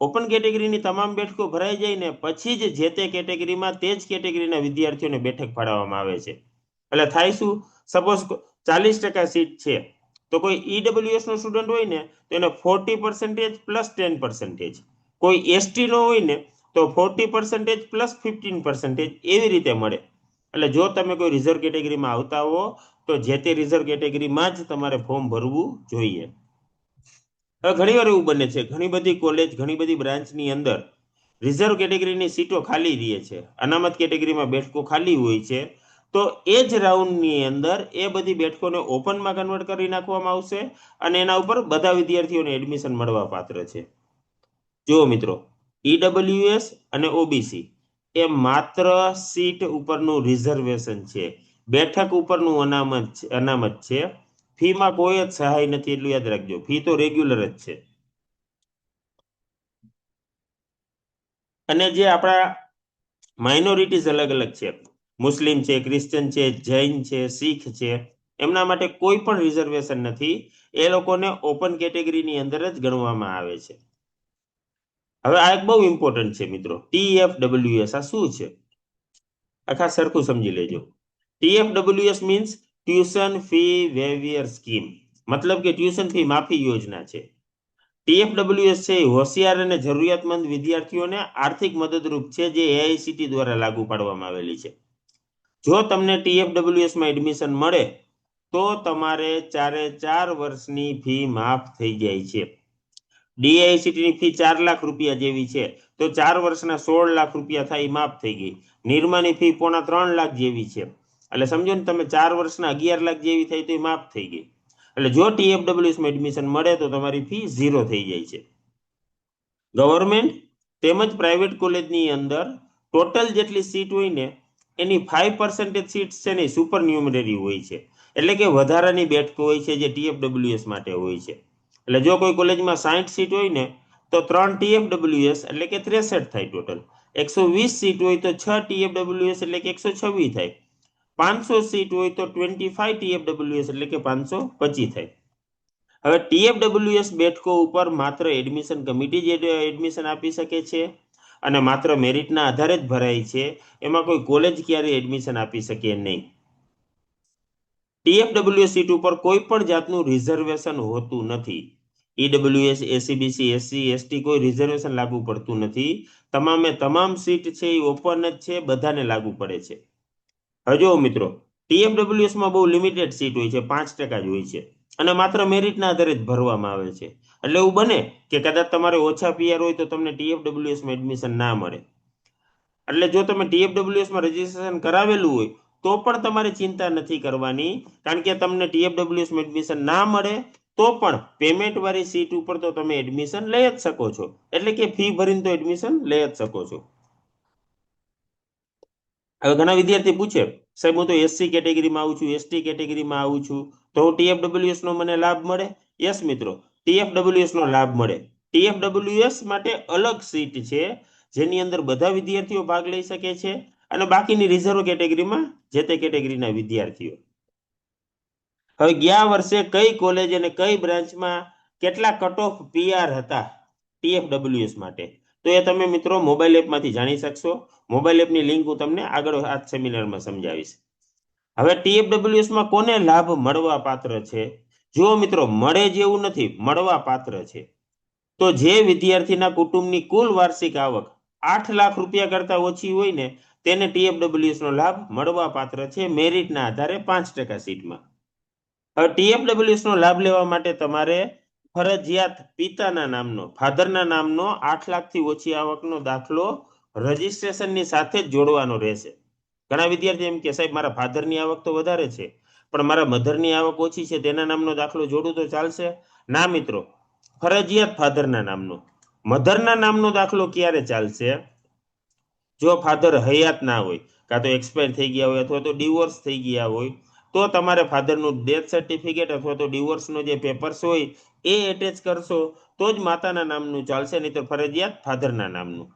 ઓપન કેટેગરીની તમામ બેઠકો ભરાઈ જાય ને પછી જ જે તે કેટેગરીમાં તે જ કેટેગરીના વિદ્યાર્થીઓને બેઠક ફાળવવામાં આવે છે. એટલે થાય શું, સપોઝ 40% સીટ છે તો કોઈ ઈડબ્લ્યુએસ નો સ્ટુડન્ટ હોય ને તો એને 40% પ્લસ 10%, કોઈ એસટી નો હોય ને તો 40% પ્લસ 15% એવી રીતે મળે. એટલે જો તમે કોઈ રિઝર્વ કેટેગરીમાં આવતા હો તો જે તે રિઝર્વ કેટેગરીમાં જ તમારે ફોર્મ ભરવું જોઈએ. હવે ઘણી વાર એવું બને છે, ઘણી બધી કોલેજ, ઘણી બધી બ્રાન્ચની અંદર રિઝર્વ કેટેગરીની સીટો ખાલી રહે છે, અનામત કેટેગરીમાં બેઠકો ખાલી હોય છે, તો એ જ રાઉન્ડની અંદર એ બધી બેઠકોને ઓપનમાં કન્વર્ટ કરી નાખવામાં આવશે અને એના ઉપર બધા વિદ્યાર્થીઓને એડમિશન મળવા પાત્ર છે. જુઓ મિત્રો, ઈડબ્લ્યુએસ અને ઓબીસી એ માત્ર સીટ ઉપરનું રિઝર્વેશન છે, બેઠક ઉપરનું અનામત છે. ફીમાં કોઈ જ સહાય નથી, એટલું યાદ રાખજો. ફી તો રેગ્યુલર જ છે. અને જે આપણા માઇનોરિટીઝ અલગ અલગ છે, મુસ્લિમ છે, ક્રિશ્ચન છે, જૈન છે, શીખ છે, એમના માટે કોઈ પણ રિઝર્વેશન નથી. એ લોકોને ઓપન કેટેગરીની અંદર જ ગણવામાં આવે છે. હવે આ એક બહુ ઇમ્પોર્ટન્ટ છે મિત્રો, TFWS. આ શું છે? આખા સરખું સમજી લેજો. TFWS means tuition fee waiver scheme, મતલબ કે ટ્યુશન ફી માફી યોજના છે. TFWS છે એ હોશિયાર અને જરૂરિયાતમંદ વિદ્યાર્થીઓને આર્થિક મદદરૂપ છે, જે AICTE દ્વારા લાગુ પાડવામાં આવેલી છે. જો તમને TFWS માં એડમિશન મળે તો તમારે 4 વર્ષની ફી માફ થઈ જાય છે. DICT ની ફી 4 લાખ રૂપિયા જેવી છે, તો 4 વર્ષના 16 લાખ રૂપિયા થાય, માફ થઈ ગઈ. નિરમાની ફી 3.25 લાખ જેવી છે, એટલે સમજો ને તમે 4 વર્ષના 11 લાખ જેવી થઈ તો માફ થઈ ગઈ. એટલે જો TFWS માં એડમિશન મળે તો તમારી ફી 0 થઈ જાય છે. ગવર્મેન્ટ તેમજ પ્રાઇવેટ કોલેજની અંદર ટોટલ જેટલી સીટ હોય ને એની 5% સીટ્સ છે ને સુપર ન્યુમરરી હોય છે, એટલે કે વધારાની બેઠકો હોય છે જે TFWS માટે હોય છે. એટલે જો કોઈ કોલેજમાં 60 સીટ હોય ને તો 3 TFWS એટલે કે 63 થાય ટોટલ. 120 સીટ હોય તો 6 TFWS એટલે કે 126 થાય. 500 સીટ હોય તો 25 TFWS એટલે કે 525 થાય. હવે TFWS બેઠકો ઉપર માત્ર એડમિશન કમિટી જ એડમિશન આપી શકે છે અને માત્ર મેરિટના આધારે જ ભરાય છે. એમાં કોઈ કોલેજ ક્યારેય એડમિશન આપી શકે નહીં. TFWS સીટ ઉપર કોઈ પણ જાતનું રિઝર્વેશન હોતું નથી. ઈડબ્લ્યુએસ, એસીબીસી, એસસી, એસટી કોઈ રિઝર્વેશન લાગુ પડતું નથી. તમામ સીટ છે એ ઓપન જ છે, બધાને લાગુ પડે છે. હવે જો મિત્રો, TFWS માં બહુ લિમિટેડ સીટ હોય છે, 5% જ હોય છે અને માત્ર મેરિટના આધારે જ ભરવામાં આવે છે. એટલે એવું બને કે કદાચ તમારે ઓછા પીઆર હોય તો તમને TFWS માં એડમિશન ના મળે. એટલે જો તમે TFWS માં રજીસ્ટ્રેશન કરાવેલું હોય તો પણ તમારે ચિંતા નથી કરવાની, કારણ કે તમને TFWS માં એડમિશન ના મળે તો પણ પેમેન્ટ વાળી સીટ ઉપર તો તમે એડમિશન લઈ જ શકો છો, એટલે કે ફી ભરીને તો એડમિશન લઈ જ શકો છો. હવે ઘણા વિદ્યાર્થી પૂછે, સાહેબ હું તો એસસી કેટેગરીમાં આવું છું, એસટી કેટેગરીમાં આવું છું, તો TFWS નો મને લાભ મળે? યસ મિત્રો, TFWS નો લાભ મળે. TFWS માટે અલગ સીટ છે જેની અંદર બધા વિદ્યાર્થીઓ ભાગ લઈ શકે છે અને બાકીની રિઝર્વ કેટેગરીમાં જે તે કેટેગરીના વિદ્યાર્થીઓ. હવે ગયા વર્ષે કઈ કોલેજ અને કઈ બ્રાન્ચમાં કેટલા કટ ઓફ પીઆર હતા TFWS માટે, તો એ તમે મિત્રો મોબાઈલ એપમાંથી જાણી શકશો. મોબાઈલ એપની લિંક હું તમને આગળ આ સેમિનારમાં સમજાવીશ. હવે TFWS માં કોને લાભ મળવા પાત્ર છે? જો મિત્રો, મળે જેવું નથી, મળવા પાત્ર છે. તો જે વિદ્યાર્થીના કુટુંબની કુલ વાર્ષિક આવક 8 લાખ રૂપિયા કરતા ઓછી હોય ને તેને TFWS નો લાભ મળવા પાત્ર છે, મેરિટના આધારે 5% સીટમાં. હવે TFWS નો લાભ લેવા માટે તમારે ફરજિયાત પિતાના નામનો, ફાધરના નામનો 8 લાખથી ઓછી આવકનો દાખલો રજીસ્ટ્રેશનની સાથે જ જોડવાનો રહેશે. ઘણા વિદ્યાર્થી એમ કે સાહેબ મારા ફાધરની આવક તો વધારે છે પણ મારા મધરની આવક ઓછી છે, તેના નામનો દાખલો જોડું તો ચાલશે? ના મિત્રો, ફરજિયાત ફાધરના નામનો. મધરના નામનો દાખલો ક્યારે ચાલશે? જો ફાધર હયાત ના હોય, કાં તો એક્સપાયર થઈ ગયા હોય અથવા તો ડિવોર્સ થઈ ગયા હોય, તો તમારે ફાધરનું ડેથ સર્ટિફિકેટ અથવા તો ડિવોર્સનો જે પેપર્સ હોય એ એટેચ કરશો તો જ માતાના નામનું ચાલશે, નહીં તો ફરજિયાત ફાધરના નામનું.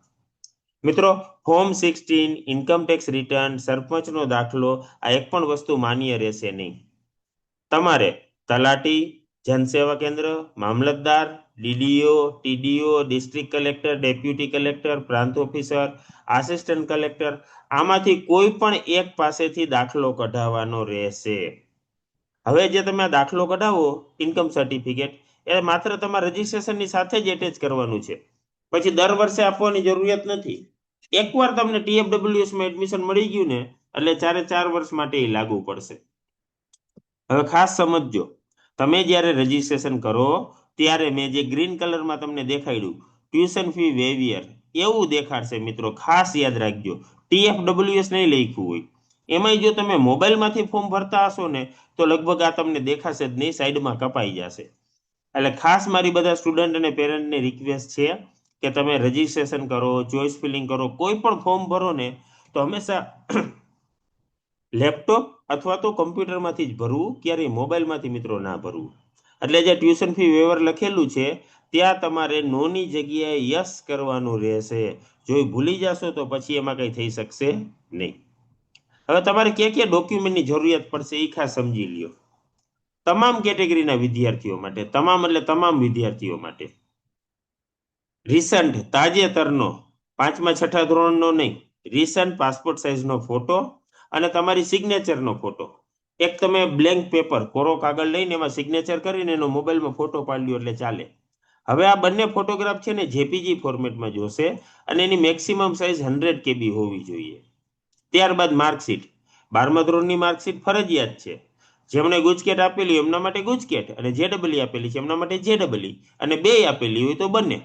મિત્રો, ફોર્મ 16, ઇન્કમ ટેક્સ રિટર્ન, સરપંચનો દાખલો, આ એક પણ વસ્તુ માન્ય રહેશે નહીં. તમારે તલાટી, જનસેવા કેન્દ્ર, મામલતદાર, DDO, TDO, district collector, deputy collector, પ્રાંત ઓફિસર, આસિસ્ટન્ટ કલેક્ટર, આમાંથી કોઈ પણ એક પાસેથી દાખલો કઢાવવાનો રહેશે. હવે જે તમે આ દાખલો કઢાવો ઇન્કમ સર્ટિફિકેટ એ માત્ર તમારા રજીસ્ટ્રેશનની સાથે જ એટેચ કરવાનું છે, પછી દર વર્ષે આપવાની જરૂરિયાત નથી. એકવાર તમને TFWS માં એડમિશન મળી ગયું ને એટલે 4 વર્ષ માટે એ લાગુ પડશે. હવે ખાસ સમજજો, તમે જ્યારે રજીસ્ટ્રેશન કરો ત્યારે મેં જે ગ્રીન કલરમાં તમને દેખાડ્યું ટ્યુશન ફી વેવિયર એવું દેખાડશે મિત્રો, ખાસ યાદ રાખજો. TFWS નહીં લખ્યું હોય. એમાંય જો તમે મોબાઈલમાંથી ફોર્મ ભરતા હશો ને તો લગભગ આ તમને દેખાશે જ નહીં, સાઈડમાં કપાઈ જશે. એટલે ખાસ મારી બધા સ્ટુડન્ટ અને પેરેન્ટને રિક્વેસ્ટ છે કે તમે રજીસ્ટ્રેશન કરો, ચોઇસ ફિલિંગ કરો, કોઈ પણ ફોર્મ ભરો ને તો હંમેશા લેપટોપ અથવા તો કમ્પ્યુટરમાંથી જ ભરવું, ક્યારેય મોબાઈલમાંથી મિત્રો ના ભરવું. એટલે જે ટ્યુશન ફી વેવર લખેલું છે ત્યાં તમારે નોની જગ્યાએ યસ કરવાનું રહેશે. જો ભૂલી જશો તો પછી એમાં કંઈ થઈ શકશે નહીં. હવે તમારે ક્યાં ડોક્યુમેન્ટની જરૂરિયાત પડશે એ ખાસ સમજી લ્યો. તમામ કેટેગરીના વિદ્યાર્થીઓ માટે, તમામ એટલે તમામ વિદ્યાર્થીઓ માટે રિસન્ટ તાજેતરનો 5મા 6ઠા ધોરણનો નહીં, રિસન્ટ પાસપોર્ટ સાઇઝનો ફોટો અને તમારી સિગ્નેચરનો ફોટો. એક તમે બ્લેન્ક પેપર કોરો કાગળ લઈને એમાં સિગ્નેચર કરીને એનો મોબાઈલમાં ફોટો પાડ્યો એટલે ચાલે. હવે આ બંને ફોટોગ્રાફ છે ને JPG ફોર્મેટમાં જોશે અને એની મેક્સિમમ સાઇઝ 100 KB હોવી જોઈએ. ત્યારબાદ માર્કશીટ, 12મા ધોરણની માર્કશીટ ફરજિયાત છે. જેમણે ગુજકેટ આપેલી એમના માટે ગુજકેટ અને JEE આપેલી છે એમના માટે JEE અને બે આપેલી હોય તો બંને.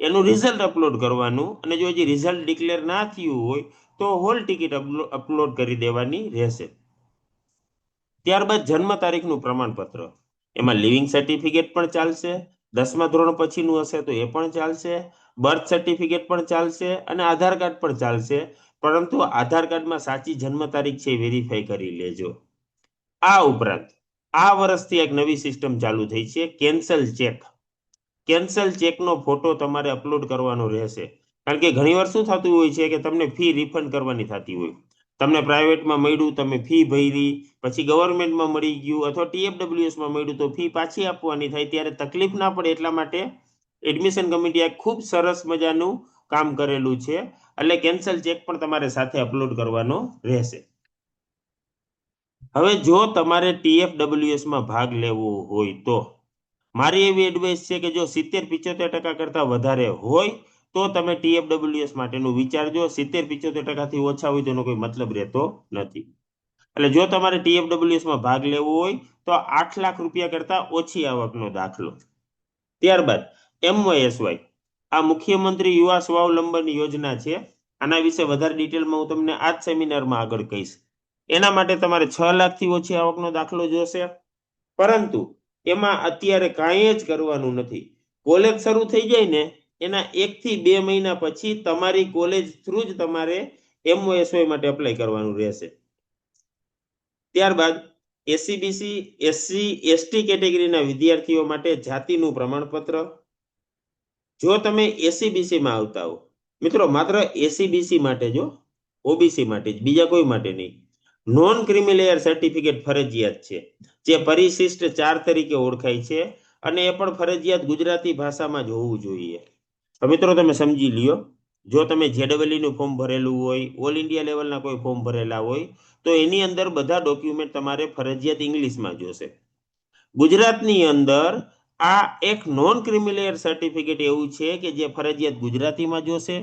એનું રિઝલ્ટ અપલોડ કરવાનું અને જો હજી રિઝલ્ટ ડિક્લેર ના થયું હોય તો હોલ ટિકિટ અપલોડ કરી દેવાની રહેશે. ત્યારબાદ જન્મ તારીખનું પ્રમાણપત્ર, એમાં લિવિંગ સર્ટિફિકેટ પણ ચાલશે, 10મા ધોરણ પછીનું હશે તો એ પણ ચાલશે, બર્થ સર્ટિફિકેટ પણ ચાલશે અને આધાર કાર્ડ પણ ચાલશે, પરંતુ આધાર કાર્ડમાં સાચી જન્મ તારીખ છે વેરીફાઈ કરી લેજો. આ ઉપરાંત આ વર્ષથી એક નવી સિસ્ટમ ચાલુ થઈ છે, કેન્સલ ચેક. કેન્સલ ચેકનો ફોટો તમારે અપલોડ કરવાનો રહેશે. કારણ કે ઘણીવાર શું થતું હોય છે કે તમને ફી રિફંડ કરવાની થતી હોય. તમને પ્રાઇવેટમાં મળ્યું, તમે ફી ભરી, પછી ગવર્મેન્ટમાં મળી ગયું અથવા TFWSમાં મળ્યું તો ફી પાછી આપવાની થાય, ત્યારે તકલીફ ના પડે એટલા માટે એડમિશન કમિટીએ ખૂબ સરસ મજાનું કામ કરેલું છે. એટલે કેન્સલ ચેક પણ તમારે સાથે અપલોડ કરવાનો રહેશે. હવે જો તમારે TFWSમાં ભાગ લેવો હોય તો મારી એવી એડવાઇસ છે કે જો 70-75% કરતા વધારે હોય તો તમે TFWS માટેનું વિચારજો. 70-75%થી ઓછા હોય તો એનો કોઈ મતલબ રહેતો નથી. એટલે જો તમારે TFWSમાં ભાગ લેવો હોય તો 8 લાખ રૂપિયા કરતા ઓછી આવકનો દાખલો. ત્યારબાદ MYSY, આ મુખ્યમંત્રી યુવા સ્વાવલંબન યોજના છે. આના વિશે વધારે ડિટેલમાં હું તમને આ જ સેમિનારમાં આગળ કહીશ. એના માટે તમારે 6 લાખથી ઓછી આવકનો દાખલો જોશે, પરંતુ એમાં અત્યારે કાંઈ જ કરવાનું નથી. કોલેજ શરૂ થઈ જાય ને એના 1 થી 2 મહિના પછી તમારી કોલેજ થ્રુ જ તમારે MYSY માટે એપ્લાય કરવાનું રહેશે. ત્યારબાદ SCBC SC ST કેટેગરીના વિદ્યાર્થીઓ માટે જાતિનું પ્રમાણપત્ર. જો તમે SCBC માં આવતા હો મિત્રો, માત્ર SCBC માટે જો, OBC માટે જ, બીજા કોઈ માટે નહીં. નોન ક્રિમિલેયર સર્ટિફિકેટ ફરજિયાત છે, જે પરિશિષ્ટ 4 તરીકે ઓળખાય છે અને એ પણ ફરજિયાત ગુજરાતી ભાષામાં જ હોવું જોઈએ. તો મિત્રો તમે સમજી લ્યો, જો તમે JEE નું ફોર્મ ભરેલું હોય, ઓલ ઇન્ડિયા લેવલના કોઈ ફોર્મ ભરેલા હોય તો એની અંદર બધા ડોક્યુમેન્ટ તમારે ફરજિયાત ઇંગ્લિશમાં જોશે. ગુજરાતની અંદર આ એક નોન ક્રિમિલેયર સર્ટિફિકેટ એવું છે કે જે ફરજિયાત ગુજરાતીમાં જોશે.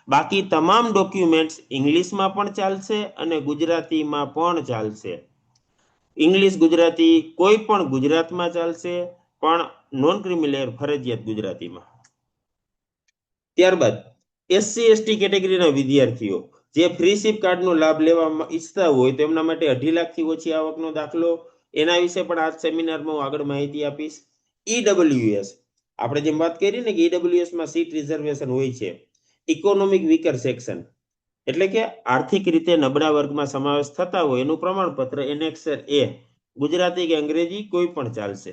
બાકી તમામ ડોક્યુમેન્ટ્સ ઇંગ્લિશમાં પણ ચાલશે અને ગુજરાતીમાં પણ ચાલશે. ઇંગ્લિશ ગુજરાતી કોઈ પણ ગુજરાતમાં ચાલશે, પણ નોન ક્રિમિલેયર ફરજિયાત ગુજરાતીમાં. ત્યારબાદ SC ST કેટેગરીના વિદ્યાર્થીઓ જે ફ્રી સિપ કાર્ડનો લાભ લેવા ઈચ્છતા હોય તેમના માટે 2.5 લાખથી ઓછી આવકનો દાખલો. એના વિશે પણ આ સેમિનારમાં હું આગળ માહિતી આપીશ. EWS, આપણે જેમ વાત કરી ને કે EWSમાં સીટ રિઝર્વેશન હોય છે, ઇકોનોમિક વીકર સેક્શન, એટલે કે આર્થિક રીતે નબળા વર્ગમાં સમાવેશ થતા હોય એનું પ્રમાણપત્ર એનેક્સર A, ગુજરાતી કે અંગ્રેજી કોઈ પણ ચાલશે.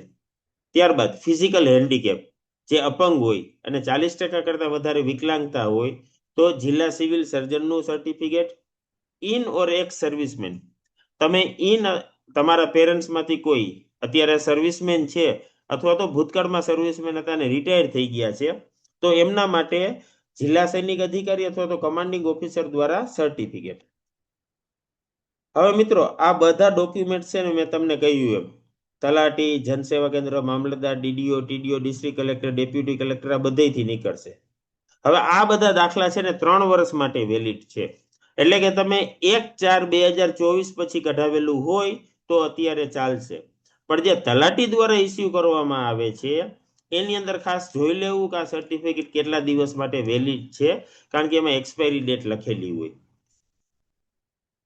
ત્યારબાદ ફિઝિકલ હેન્ડીકેપ, જે અપંગ હોય અને 40% કરતા વધારે વિકલાંગતા હોય તો જિલ્લા સિવિલ સર્જનનું સર્ટિફિકેટ. ઇન ઓર એક્સ સર્વિસમેન, તમે તમારા પેરેન્ટ્સમાંથી કોઈ અત્યારે સર્વિસમેન છે અથવા તો ભૂતકાળમાં સર્વિસમેન હતા અને રિટાયર થઈ ગયા છે તો એમના માટે જિલ્લા સૈનિક અધિકારી અથવા તો કમાન્ડિંગ ઓફિસર દ્વારા સર્ટિફિકેટ. હવે મિત્રો આ બધા ડોક્યુમેન્ટ છે ને મેં તમને કહ્યું એમ તલાટી, જનસેવા કેન્દ્ર, મામલતદાર, DDO, TDO, district collector, deputy collector, આ બધેથી નીકળશે. હવે આ બધા દાખલા છે ને 3 વર્ષ માટે વેલિડ છે. એટલે કે તમે 1/4/2024 પછી કઢાવેલું હોય તો અત્યારે ચાલશે. પણ જે તલાટી દ્વારા ઇસ્યુ કરવામાં આવે છે એની અંદર ખાસ જોઈ લેવું કે આ સર્ટિફિકેટ કેટલા દિવસ માટે વેલિડ છે, કારણ કે એમાં એક્સપાયરી ડેટ લખેલી હોય.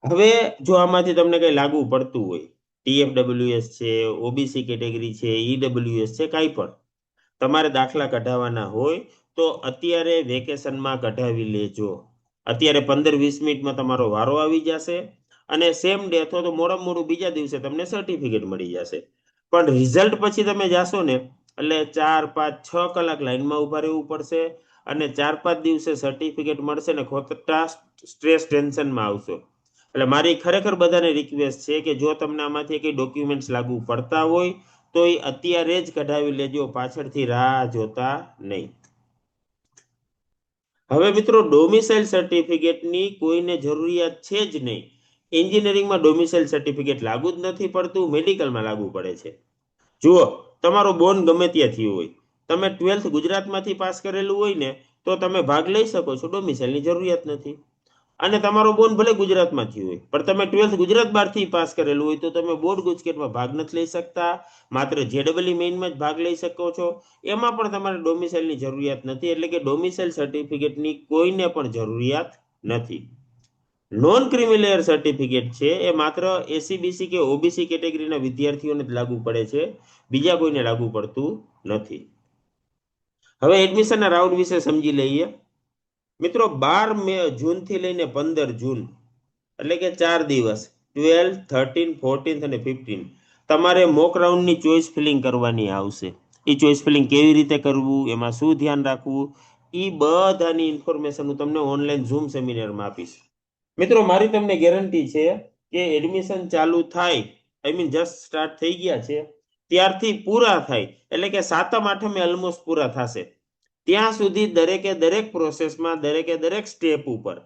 હવે જો આમાંથી તમને કઈ લાગુ પડતું હોય, TFWS છે, ઓબીસી કેટેગરી છે, ઈડબ્લ્યુએસ છે, કાંઈ પણ તમારે દાખલા કઢાવવાના હોય તો અત્યારે વેકેશનમાં કઢાવી લેજો. અત્યારે 15-20 મિનિટમાં તમારો વારો આવી જશે અને સેમ ડે અથવા તો મોડામાં મોડું બીજા દિવસે તમને સર્ટિફિકેટ મળી જશે. પણ રિઝલ્ટ પછી તમે જાશો ને એટલે 4, 5, 6 કલાક લાઈનમાં ઊભા રહેવું પડશે અને 4-5 દિવસે સર્ટિફિકેટ મળશે ને ખોટા સ્ટ્રેસ ટેન્શનમાં આવશો. એટલે મારી ખરેખર બધાને રિક્વેસ્ટ છે કે જો તમને આમાંથી કઈ ડોક્યુમેન્ટ્સ લાગુ પડતા હોય તો એ અત્યારે જ કઢાવી લેજો, પાછળથી રાહ જોતા નહીં. હવે મિત્રો ડોમિસાઇલ સર્ટિફિકેટની કોઈને જરૂરિયાત છે જ નહીં. એન્જિનિયરિંગમાં ડોમિસાઇલ સર્ટિફિકેટ લાગુ જ નથી પડતું, મેડિકલમાં લાગુ પડે છે. જુઓ, તમારો બોર્ન ગમે ત્યાંથી હોય, તમે 12th ગુજરાતમાંથી પાસ કરેલું હોય ને તો તમે ભાગ લઈ શકો છો, ડોમિસાઇલની જરૂરિયાત નથી. અને તમારો બોર્ન ભલે ગુજરાતમાંથી હોય પણ તમે 12th ગુજરાત બહારથી પાસ કરેલું હોય તો તમે બોર્ડ ગુજકેટમાં ભાગ નથી લઈ શકતા, માત્ર JEE મેઇનમાં જ ભાગ લઈ શકો છો. એમાં પણ તમારે ડોમિસાઇલની જરૂરિયાત નથી. એટલે કે ડોમિસાઇલ સર્ટિફિકેટની કોઈને પણ જરૂરિયાત નથી. નોન ક્રિમિલેયર સર્ટિફિકેટ છે એ માત્ર એસસીબીસી કે ઓબીસી કેટેગરીના વિદ્યાર્થીઓને જ લાગુ પડે છે, બીજા કોઈને લાગુ પડતું નથી. હવે એડમિશનના રાઉન્ડ વિશે સમજી લઈએ. મિત્રો 12 જૂનથી લઈને 15 જૂન એટલે કે 4 દિવસ 12, 13, 14 અને 15 તમારે મોક રાઉન્ડની ચોઇસ ફિલિંગ કરવાની આવશે. એ ચોઇસ ફિલિંગ કેવી રીતે કરવું, એમાં શું ધ્યાન રાખવું, એ બધાની ઇન્ફોર્મેશન હું તમને ઓનલાઈન ઝૂમ સેમિનારમાં આપીશ. મિત્રો મારી તમને ગેરંટી છે કે એડમિશન ચાલુ થાય, આઈ મીન જસ્ટ સ્ટાર્ટ થઈ ગયા છે ત્યારથી પૂરા થાય એટલે કે 7મ 8મે ઓલમોસ્ટ પૂરા થશે ત્યાં સુધી દરેકે દરેક પ્રોસેસમાં દરેકે દરેક સ્ટેપ ઉપર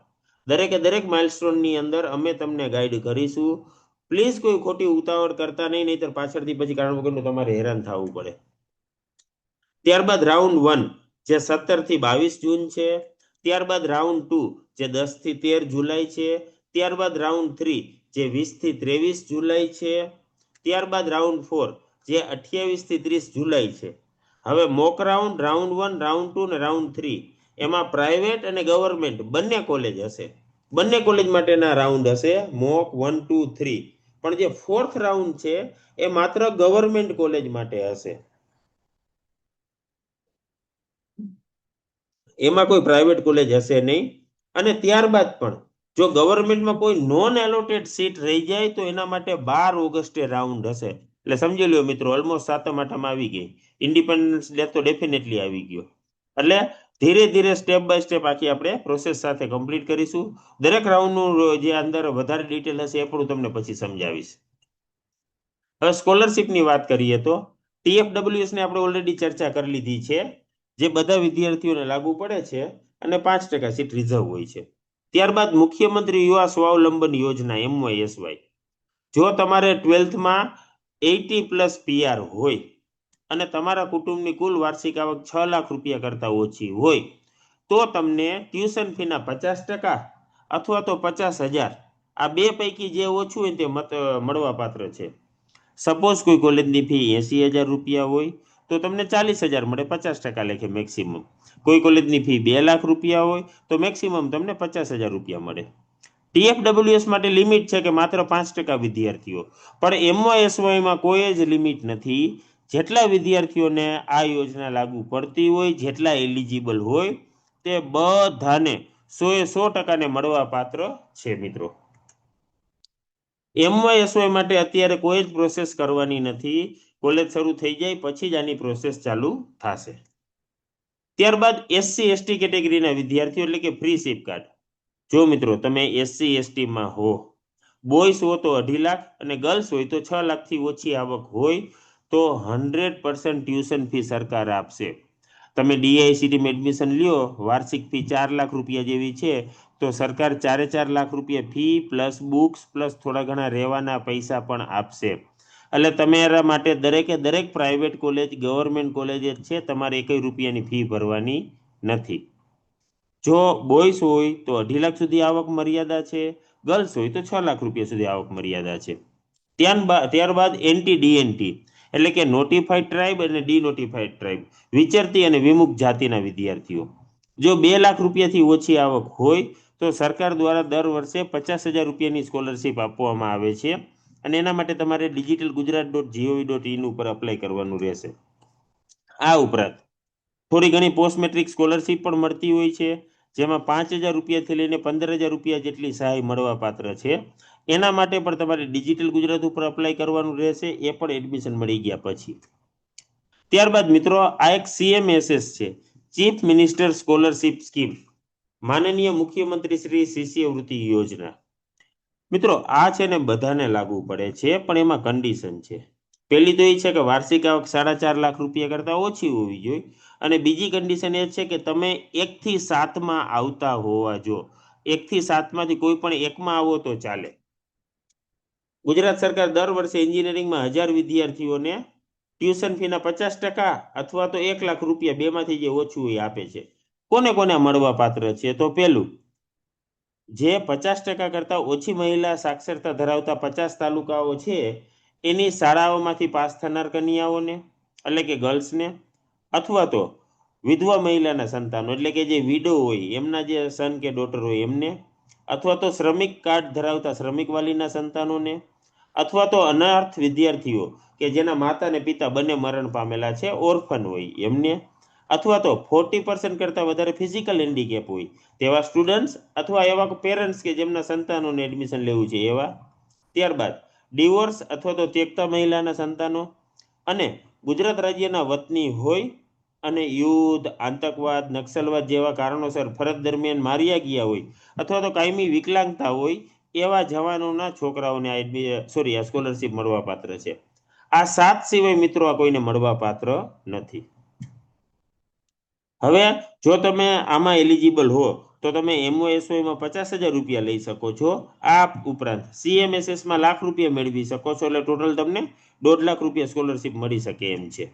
દરેકે દરેક માઇલસ્ટોનની અંદર અમે તમને ગાઈડ કરીશું. પ્લીઝ કોઈ ખોટી ઉતાવળ કરતા નહીં, નહીતર પાછળથી પછી કારણ વગરનું તમારે હેરાન થવું પડે. ત્યારબાદ રાઉન્ડ 1 જે 17 થી 22 જૂન છે, ત્યારબાદ રાઉન્ડ 2 જે 10 થી 13 જુલાઈ છે, ત્યારબાદ રાઉન્ડ 3 જે 20 થી 23 જુલાઈ છે, ત્યારબાદ રાઉન્ડ 4 જે 28 થી 30 જુલાઈ છે. હવે મોક રાઉન્ડ, રાઉન્ડ 1, રાઉન્ડ 2 અને રાઉન્ડ 3 એમાં પ્રાઇવેટ અને ગવર્મેન્ટ બંને કોલેજ હશે. બંને કોલેજ માટેના રાઉન્ડ હશે મોક 1, 2, 3. પણ જે 4th રાઉન્ડ છે એ માત્ર ગવર્મેન્ટ કોલેજ માટે હશે. એમાં કોઈ પ્રાઇવેટ કોલેજ હશે નહીં. અને ત્યારબાદ પણ જો ગવર્મેન્ટમાં કોઈ નોન એલોટેડ સીટ રહી જાય તો એના માટે 12 ઓગસ્ટે રાઉન્ડ હશે. એટલે સમજી લ્યો મિત્રો, ઓલમોસ્ટ 7મ 8મ આવી ગઈ, ઇન્ડિપેન્ડન્સ ડે તો ડેફિનેટલી આવી ગયો. એટલે ધીરે ધીરે સ્ટેપ બાય સ્ટેપ આખી આપણે પ્રોસેસ સાથે કમ્પ્લીટ કરીશું. દરેક રાઉન્ડનું જે અંદર વધારે ડિટેલ હશે એ પણ તમને પછી સમજાવીશ. હવે સ્કોલરશિપની વાત કરીએ તો TFWS ને આપણે ઓલરેડી ચર્ચા કરી લીધી છે, જે બધા વિદ્યાર્થીઓને લાગુ પડે છે અને 5% સીટ રિઝર્વ હોય છે. ત્યારબાદ મુખ્યમંત્રી યુવા સ્વાવલંબન યોજના MYSY. જો તમારે 12થમાં 80+ PR હોય અને તમારા કુટુંબની કુલ વાર્ષિક આવક 6 લાખ રૂપિયા કરતાં ઓછી હોય તો તમને ટ્યુશન ફીના 50% અથવા તો 50,000, આ બે પૈકી જે ઓછું હોય તે મળવા પાત્ર છે. સપોઝ કોઈ કોલેજની ફી 80,000 રૂપિયા હોય તો તમને 40,000 મળે, 50% લેખે મેક્સિમમ. કોઈ કોલેજની ફી 2 લાખ રૂપિયા હોય તો મેક્સિમમ તમને 50,000 રૂપિયા મળે. TFWS માટે લિમિટ છે કે માત્ર 5% વિદ્યાર્થીઓ, પણ MYSYમાં કોઈ જ લિમિટ નથી. જેટલા વિદ્યાર્થીઓને આ યોજના લાગુ પડતી હોય, જેટલા એલિજિબલ હોય તે બધાને 100% મળવા પાત્ર છે. મિત્રો MYSY માટે અત્યારે કોઈ જ પ્રોસેસ કરવાની નથી, કોલેજ શરૂ થઈ જાય પછી જ આની પ્રોસેસ ચાલુ થશે. ત્યારબાદ SC/ST કેટેગરીના વિદ્યાર્થીઓ એટલે કે ફ્રી સિપ કાર્ડ. જો મિત્રો તમે SC/ST માં હો, બોયસ હો તો 2.5 લાખ અને ગર્લ્સ હોય તો 6 લાખથી ઓછી આવક હોય તો 100% ટ્યુશન ફી સરકાર આપશે. તમે DICTમાં એડમિશન લ્યો, વાર્ષિક ફી 4 લાખ રૂપિયા જેવી છે તો સરકાર 4.5 લાખ રૂપિયા ફી પ્લસ બુક્સ પ્લસ થોડા ઘણા રહેવાના પૈસા પણ આપશે. એટલે તમારા માટે દરેકે દરેક પ્રાઇવેટ કોલેજ, ગવર્મેન્ટ કોલેજ જ છે, તમારે 1 રૂપિયાની ફી ભરવાની નથી. જો બોયસ હોય તો 2.5 લાખ સુધી આવક મર્યાદા છે, ગર્લ્સ હોય તો 6 લાખ રૂપિયા સુધી આવક મર્યાદા છે. ત્યારબાદ NT-DNT એટલે કે નોટિફાઈડ ટ્રાઇબ અને ડીનોટિફાઈડ ટ્રાઇબ, વિચરતી અને વિમુક્ત જાતિના વિદ્યાર્થીઓ. જો 2 લાખ રૂપિયાથી ઓછી આવક હોય તો સરકાર દ્વારા દર વર્ષે 50,000 રૂપિયાની સ્કોલરશિપ આપવામાં આવે છે અને એના માટે તમારે digitalgujarat.gov.in ઉપર અપ્લાય કરવાનું રહેશે. આ ઉપરાંત થોડી ઘણી પોસ્ટ મેટ્રિક સ્કોલરશિપ પણ મળતી હોય છે, જેમાં 5,000 રૂપિયાથી લઈને 15,000 રૂપિયા જેટલી સહાય મળવા પાત્ર છે. એના માટે પણ તમારે ડિજિટલ ગુજરાત ઉપર અપ્લાય કરવાનું રહેશે, એ પણ એડમિશન મળી ગયા પછી. ત્યારબાદ મિત્રો આ એક CMSS છે, ચીફ મિનિસ્ટર સ્કોલરશિપ સ્કીમ, માનનીય મુખ્યમંત્રી શ્રી શિષ્યવૃત્તિ યોજના. મિત્રો આ છે ને બધાને લાગુ પડે છે, પણ એમાં કન્ડિશન છે. પહેલી તો એ છે કે વાર્ષિક આવક 4.5 લાખ રૂપિયા કરતાં ઓછી હોવી જોઈએ, અને બીજી કન્ડિશન એ છે કે તમે 1 થી 7માં આવતા હોવા જો. 1 થી 7માંથી કોઈ પણ એકમાં આવો તો ચાલે. ગુજરાત સરકાર દર વર્ષે એન્જિનિયરિંગમાં 1000 વિદ્યાર્થીઓને ટ્યુશન ફીના 50% અથવા તો 1 લાખ રૂપિયા, બેમાંથી જે ઓછું હોય આપે છે. કોને કોને મળવા પાત્ર છે? તો પહેલું, જે 50% કરતાં ઓછી મહિલા સાક્ષરતા ધરાવતા 50 તાલુકાઓ છે એની શાળાઓમાંથી પાસ થનાર કન્યાઓને, એટલે કે ગર્લ્સને, અથવા તો વિધવા મહિલાના સંતાનો એટલે કે જે વિડો હોય એમના જે સન કે ડોટર હોય એમને, અથવા તો શ્રમિક કાર્ડ ધરાવતા શ્રમિક વાલીના સંતાનોને, અથવા તો અનાર્થ વિદ્યાર્થીઓ કે જેના માતા અને પિતા બંને મરણ પામેલા છે, ઓર્ફન હોય એમને, અથવા તો 40% કરતાં વધારે ફિઝિકલ હેન્ડીકેપ હોય તેવા સ્ટુડન્ટ્સ, અથવા એવા પેરેન્ટ્સ કે જેમના સંતાનોને એડમિશન લેવું છે એવા. ત્યારબાદ ડિવોર્સ અથવા તો ત્યક્તા મહિલાના સંતાનો, અને ગુજરાત રાજ્યના વતની હોય અને યુદ્ધ, આતંકવાદ, નક્સલવાદ જેવા કારણોસર ફરજ દરમિયાન માર્યા ગયા હોય અથવા તો કાયમી વિકલાંગતા હોય એવા જવાનોના છોકરાઓને આ સ્કોલરશિપ મળવા પાત્ર છે. આ 7 સિવાય મિત્રો આ કોઈને મળવા પાત્ર નથી. હવે જો તમે આમાં એલિજિબલ હો તો તમે MOSOમાં 50,000 રૂપિયા લઈ શકો છો. આ ઉપરાંત CMSSમાં લાખ રૂપિયા મેળવી શકો છો, એટલે ટોટલ તમને 1.5 લાખ રૂપિયા સ્કોલરશિપ મળી શકે એમ છે.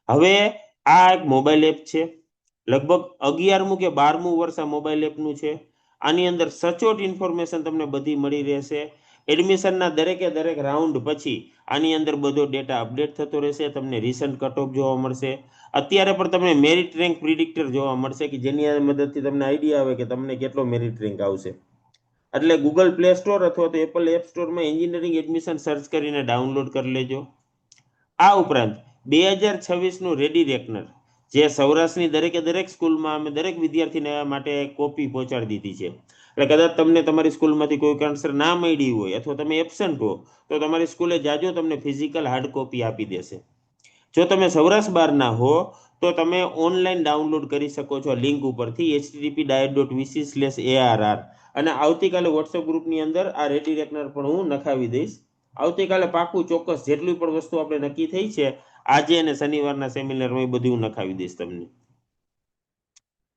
હવે આ એક મોબાઈલ એપ છે, લગભગ 11મું કે 12મું વર્ષ આ મોબાઈલ એપનું છે. આની અંદર સચોટ ઇન્ફોર્મેશન તમને બધી મળી રહેશે. એડમિશનના દરેકે દરેક રાઉન્ડ પછી આની અંદર બધો ડેટા અપડેટ થતો રહેશે, તમને રિસન્ટ કટ ઓફ જોવા મળશે. અત્યારે પણ તમને મેરિટ રેન્ક પ્રિડિક્ટર જોવા મળશે કે જેની મદદથી તમને આઈડિયા આવે કે તમને કેટલો મેરિટ રેન્ક આવશે. એટલે ગૂગલ પ્લે સ્ટોર અથવા તો એપલ એપ સ્ટોરમાં એન્જિનિયરિંગ એડમિશન સર્ચ કરીને ડાઉનલોડ કરી લેજો. આ ઉપરાંત 2026નું રેડી રેકનર, જે સૌરાષ્ટ્રની દરેકે દરેક સ્કૂલમાં અમે દરેક વિદ્યાર્થીને માટે કોપી પહોંચાડી દીધી છે. એટલે કદાચ તમને તમારી સ્કૂલમાંથી કોઈ કારણસર ના મળી હોય અથવા તમે એબસન્ટ હો તો તમારી સ્કૂલે જાજો તમને ફિઝિકલ હાર્ડ કોપી આપી દેશે. જો તમે સૌરાષ્ટ્ર બહારના હો તો તમે ઓનલાઈન ડાઉનલોડ કરી શકો છો લિંક ઉપરથી http://diet.vc/arr, અને આવતીકાલે વોટ્સએપ ગ્રુપની અંદર આ રેડી રેકનર પણ હું નખાવી દઈશ. આવતીકાલે પાકું ચોક્કસ જેટલી પણ વસ્તુ આપણે નક્કી થઈ છે આજે અને શનિવારના સેમિનારમાં એ બધું હું નખાવી દઈશ તમને.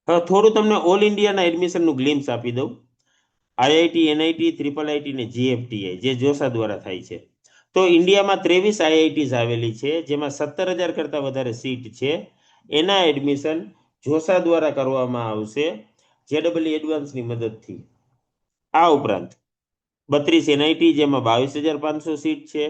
હવે થોડું તમને ઓલ ઇન્ડિયાના એડમિશનનું ગ્લિમ્સ આપી દઉં. IIT, NIT, IIIT ને GFTI જે જોસા દ્વારા થાય છે. તો ઇન્ડિયામાં 23 IITs આવેલી છે, જેમાં 17,000 કરતાં વધારે સીટ છે. એના એડમિશન જોસા દ્વારા કરવામાં આવશે JEE એડવાન્સની મદદથી. આ ઉપરાંત 32 NIT જેમાં 22,500 સીટ છે,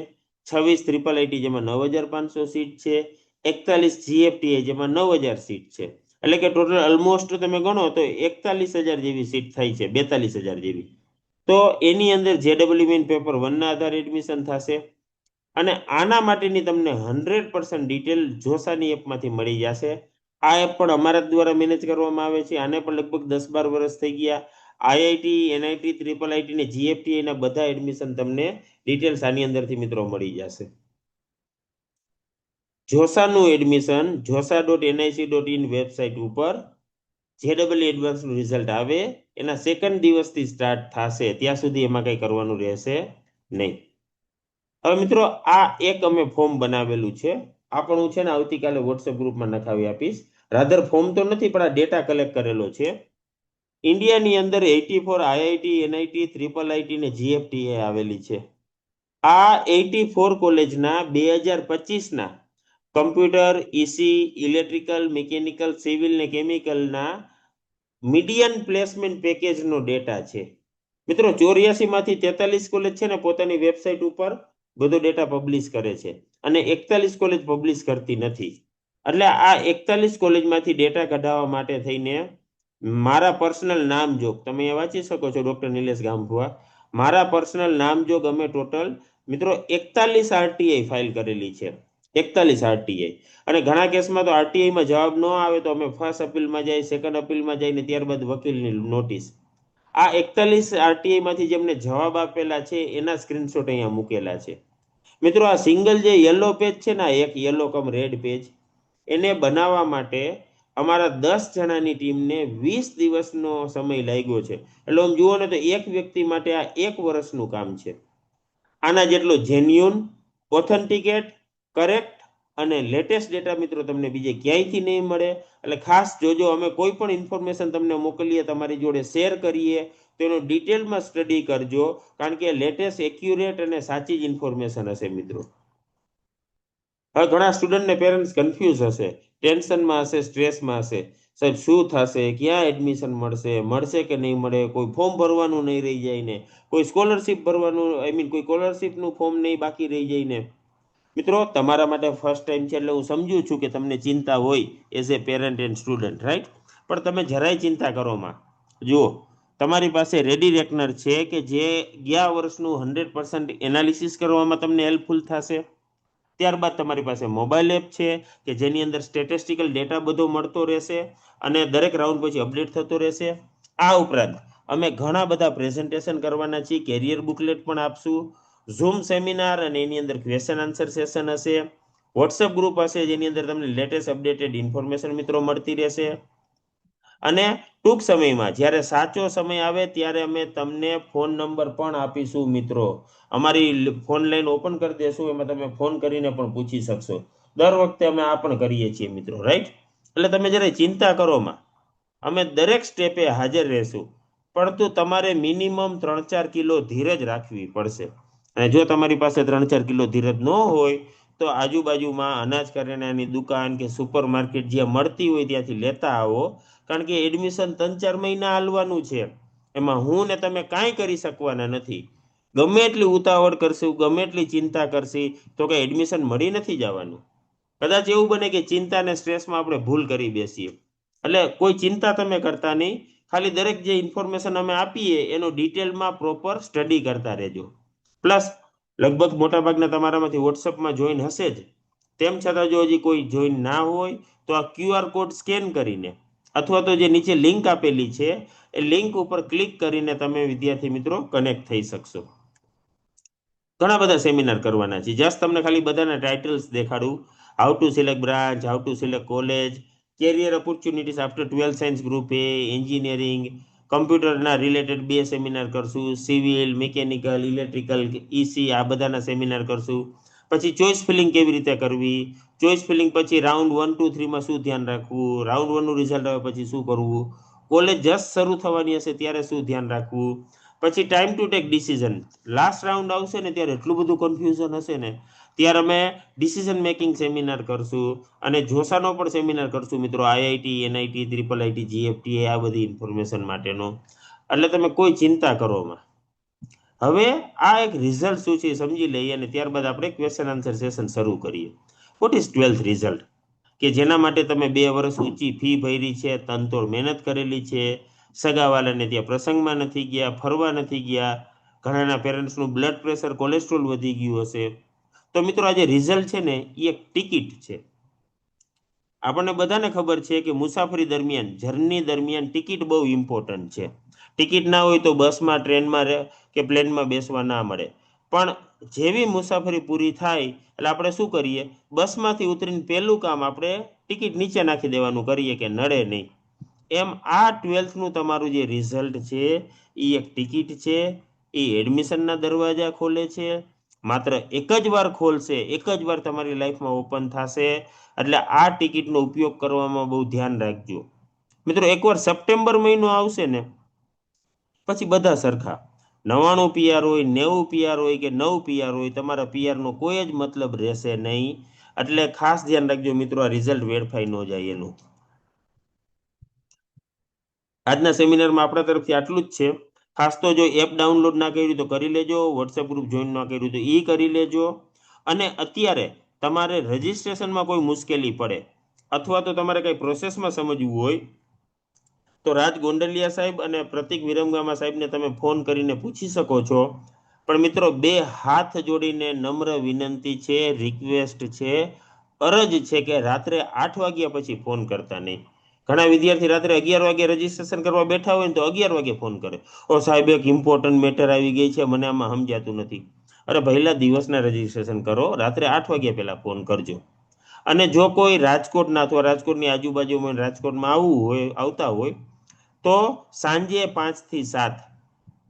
26 IIIT જેમાં 9,500 સીટ છે, 41 GFTI જેમાં 9,000 સીટ છે. એટલે કે ટોટલ ઓલમોસ્ટ તમે ગણો તો 41,000 જેવી સીટ થાય છે, 42,000 જેવી. તો એની અંદર JEE મેઇન પેપર 1ના આધારે એડમિશન થશે. અને આના માટેની તમને 100% ડિટેલ જોસાની એપમાંથી મળી જશે. આ એપ પણ અમારા દ્વારા મેનેજ કરવામાં આવે છે. આને પણ લગભગ 10-12 વર્ષ થઈ ગયા. IIT, NIT, IIIT ને GFTI ના બધા એડમિશન તમને ડિટેલ્સ આની અંદરથી મિત્રો મળી જશે. જોસાનું એડમિશન josa.nic.in વેબસાઇટ ઉપર JEE એડવાન્સનું રિઝલ્ટ આવે એના સેકન્ડ દિવસથી સ્ટાર્ટ થશે, ત્યાં સુધી એમાં કંઈ કરવાનું રહેશે નહીં. હવે મિત્રો આ એક અમે ફોર્મ બનાવેલું છે, આ પણ હું છે ને આવતીકાલે વોટ્સએપ ગ્રુપમાં નખાવી આપીશ. રાધર ફોર્મ તો નથી પણ આ ડેટા કલેક્ટ કરેલો છે. ઇન્ડિયાની અંદર 84 IIT, NIT, IIIT ને GFTI આવેલી છે. આ 84 કોલેજના 2025ના computer, EC, electrical, mechanical, civil ને કેમિકલના મીડિયન પ્લેસમેન્ટ પેકેજનો ડેટા છે. મિત્રો 84 માંથી 43 કોલેજ છે ને પોતાની વેબસાઇટ ઉપર બધો ડેટા પબ્લિશ કરે છે અને 41 કોલેજ પબ્લિશ કરતી નથી. એટલે આ 41 કોલેજમાંથી ડેટા કઢાવવા માટે થઈને મારા પર્સનલ નામ જોગ તમે વાંચી શકો છો, ડોક્ટર નિલેશ ગામભુઆ. મારા પર્સનલ નામ જોગ અમે ટોટલ મિત્રો 41 આરટીઆઈ ફાઇલ કરેલી છે. 41 આરટીઆઈ. અને ઘણા કેસમાં તો આરટીઆઈમાં જવાબ ન આવે તો અમે ફર્સ્ટ અપીલમાં જાય, સેકન્ડ અપીલમાં જઈને ત્યારબાદ વકીલની નોટિસ. આ 41 આરટીઆઈ માંથી જેમને જવાબ આપેલા છે એના સ્ક્રીનશોટ અહીંયા મૂકેલા છે. મિત્રો આ સિંગલ જે યલો પેજ છે ને, એક યલો કમ રેડ પેજ, એને બનાવવા માટે અમારા 10 જણાની ટીમને 20 દિવસનો સમય લાગ્યો છે. એટલે આમ જુઓ ને તો એક વ્યક્તિ માટે આ 1 વર્ષનું કામ છે. આના જેટલો જેન્યુન, ઓથેન્ટિકેટ, કરેક્ટ અને લેટેસ્ટ ડેટા મિત્રો તમને બીજે ક્યાંયથી નહીં મળે. એટલે ખાસ જોજો, અમે કોઈ પણ ઇન્ફોર્મેશન તમને મોકલીએ, તમારી જોડે શેર કરીએ તો એનો ડિટેલમાં સ્ટડી કરજો, કારણ કે લેટેસ્ટ, એક્યુરેટ અને સાચી જ ઇન્ફોર્મેશન હશે મિત્રો. હવે ઘણા સ્ટુડન્ટ ને પેરેન્ટ્સ કન્ફ્યુઝ હશે, ટેન્શનમાં હશે, સ્ટ્રેસમાં હશે. સાહેબ શું થશે, ક્યાં એડમિશન મળશે કે નહીં મળે, કોઈ ફોર્મ ભરવાનું નહીં રહી જાય ને, કોઈ સ્કોલરશિપ ભરવાનું, કોઈ સ્કોલરશિપનું ફોર્મ નહીં બાકી રહી જાય ને. મિત્રો તમારા માટે ફર્સ્ટ ટાઈમ છે એટલે હું સમજુ છું કે તમને ચિંતા હોય as a parent and student, right? પણ તમે જરાય ચિંતા કરો માં. જુઓ, તમારી પાસે રેડી રેકનર છે કે જે ગયા વર્ષનું 100% એનાલિસિસ કરવામાં તમને હેલ્પફુલ થશે. ત્યારબાદ તમારી પાસે મોબાઈલ એપ છે કે જેની અંદર સ્ટેટિસ્ટિકલ ડેટા બધો મળતો રહેશે અને દરેક રાઉન્ડ પછી અપડેટ થતો રહેશે. આ ઉપરાંત અમે ઘણા બધા પ્રેઝન્ટેશન કરવાના છીએ, કેરિયર બુકલેટ પણ આપશું, ઝૂમ સેમિનાર અને એની અંદર ક્વેશ્ચન આન્સર સેશન હશે, વોટ્સએપ ગ્રુપ હશે જેની અંદર તમને લેટેસ્ટ અપડેટેડ ઇન્ફોર્મેશન મિત્રો મળતી રહેશે. અને ટૂંક સમયમાં જ્યારે સાચો સમય આવે ત્યારે અમે તમને ફોન નંબર પણ આપીશું મિત્રો. અમારી ફોન લાઈન ઓપન કરી દેશું, એમાં તમે ફોન કરીને પણ પૂછી શકશો. દર વખતે અમે આ પણ કરીએ છીએ મિત્રો, રાઈટ? એટલે તમે જરા ચિંતા કરો માં, અમે દરેક સ્ટેપે હાજર રહેશું. પરંતુ તમારે મિનિમમ 3-4 કિલો ધીરજ રાખવી પડશે. અને જો તમારી પાસે 3-4 કિલો ધીરજ ન હોય તો આજુબાજુમાં અનાજ કરિયાણાની દુકાન કે સુપર માર્કેટ જ્યાં મળતી હોય ત્યાંથી લેતા આવો, કારણ કે એડમિશન 3-4 મહિના હાલવાનું છે. એમાં હું ને તમે કાંઈ કરી શકવાના નથી. ગમે એટલી ઉતાવળ કરશું, ગમે એટલી ચિંતા કરશી તો કે એડમિશન મળી નથી જવાનું. કદાચ એવું બને કે ચિંતા અને સ્ટ્રેસમાં આપણે ભૂલ કરી બેસીએ. એટલે કોઈ ચિંતા તમે કરતા નહીં, ખાલી દરેક જે ઇન્ફોર્મેશન અમે આપીએ એનો ડિટેલમાં પ્રોપર સ્ટડી કરતા રહેજો. પ્લસ લગભગ મોટાભાગના તમારામાંથી વોટ્સઅપમાં જોઈન હશે જ. તેમ છતાં જો હજી કોઈ જોઈન ના હોય તો આ QR કોડ સ્કેન કરીને અથવા તો જે નીચે લિંક આપેલી છે એ લિંક ઉપર ક્લિક કરીને તમે વિદ્યાર્થી મિત્રો કનેક્ટ થઈ શકશો. ઘણા બધા સેમિનાર કરવાના છે. જસ્ટ તમને ખાલી બધાના ટાઇટલ્સ દેખાડું. How to select branch, how to select college, career opportunities after 12th science group A, engineering, કમ્પ્યુટરના રિલેટેડ 2 સેમિનાર કરશું, સિવિલ, મિકેનિકલ, ઇલેક્ટ્રિકલ, ઈસી આ બધાના સેમિનાર કરશું. પછી ચોઇસ ફિલિંગ કેવી રીતે કરવી, ચોઇસ ફિલિંગ પછી રાઉન્ડ 1, 2, 3માં શું ધ્યાન રાખવું, રાઉન્ડ 1નું રિઝલ્ટ આવે પછી શું કરવું, કોલેજ જસ્ટ શરૂ થવાની હશે ત્યારે શું ધ્યાન રાખવું, પછી time to take decision. Last round આવશે ને ત્યારે એટલું બધું કન્ફ્યુઝન હશે ને ત્યારે અમે ડિસિઝન મેકિંગ સેમિનાર કરશું અને જોસાનો પણ સેમિનાર કરશું મિત્રો, આઈઆઈટી, એનઆઈટી, IIIT, GFT આ બધી ઇન્ફોર્મેશન માટેનો. એટલે તમે કોઈ ચિંતા કરો માં. હવે આ એક રિઝલ્ટ શું છે સમજી લઈએ અને ત્યારબાદ આપણે ક્વેશ્ચન આન્સર સેશન શરૂ કરીએ. What is 12th result? કે જેના માટે તમે 2 વર્ષ ઊંચી ફી ભરી છે, તનતોડ મહેનત કરેલી છે, સગાવાલાને ત્યાં પ્રસંગમાં નથી ગયા, ફરવા નથી ગયા, ઘણાના પેરેન્ટ્સનું બ્લડ પ્રેશર, કોલેસ્ટ્રોલ વધી ગયું હશે. તો મિત્રો આ જે રિઝલ્ટ છે ને એ એક ટિકિટ છે. આપણને બધાને ખબર છે કે મુસાફરી દરમિયાન, જર્ની દરમિયાન ટિકિટ બહુ ઇમ્પોર્ટન્ટ છે. ટિકિટ ના હોય તો બસમાં, ટ્રેનમાં કે પ્લેનમાં બેસવા ના મળે. પણ જેવી મુસાફરી પૂરી થાય એટલે આપણે શું કરીએ, બસમાંથી ઉતરીને પહેલું કામ આપણે ટિકિટ નીચે નાખી દેવાનું કરીએ કે નડે નહીં. એમ આ 12thનું તમારું જે રિઝલ્ટ છે એ એક ટિકિટ છે. એ એડમિશનના દરવાજા ખોલે છે. માત્ર એક જ વાર ખોલશે, એક જ વાર તમારી લાઈફમાં ઓપન થશે. એટલે આ ટિકિટનો ઉપયોગ કરવામાં બહુ ધ્યાન રાખજો મિત્રો. એકવાર સપ્ટેમ્બર મહિનો આવશે ને પછી બધા સરખા. 99 પીઆર હોય, 90 પીઆર હોય કે 9 પીઆર હોય, તમારા પીઆરનો કોઈ જ મતલબ રહેશે નહીં. એટલે ખાસ ધ્યાન રાખજો મિત્રો, આ રિઝલ્ટ વેરીફાઈ ન જાય એનું. આજના સેમિનારમાં આપણા તરફથી આટલું જ છે. ખાસ તો જો એપ ડાઉનલોડ ના કર્યું તો કરી લેજો, વોટ્સએપ ગ્રુપ જોઈન ના કર્યું તો એ કરી લેજો. અને અત્યારે તમારે રજિસ્ટ્રેશનમાં કોઈ મુશ્કેલી પડે અથવા તો તમારે કઈ પ્રોસેસમાં સમજવું હોય તો રાજ ગોંડલિયા સાહેબ અને પ્રતિક વિરમગામા સાહેબને તમે ફોન કરીને પૂછી શકો છો. પણ મિત્રો, બે હાથ જોડીને નમ્ર વિનંતી છે, રિક્વેસ્ટ છે, અરજ છે કે રાત્રે 8 વાગ્યા પછી ફોન કરતા નહીં. ઘણા વિદ્યાર્થી રાત્રે 11 વાગે રજીસ્ટ્રેશન કરવા બેઠા હોય ને તો 11 વાગે ફોન કરે, ઓ સાહેબ એક ઇમ્પોર્ટન્ટ મેટર આવી ગઈ છે, મને આમાં સમજાતું નથી. અરે પહેલા દિવસના રજીસ્ટ્રેશન કરો, રાત્રે 8 વાગ્યા પહેલા ફોન કરજો. અને જો કોઈ રાજકોટના અથવા રાજકોટની આજુબાજુમાં રાજકોટમાં આવતા હોય તો સાંજે 5 થી 7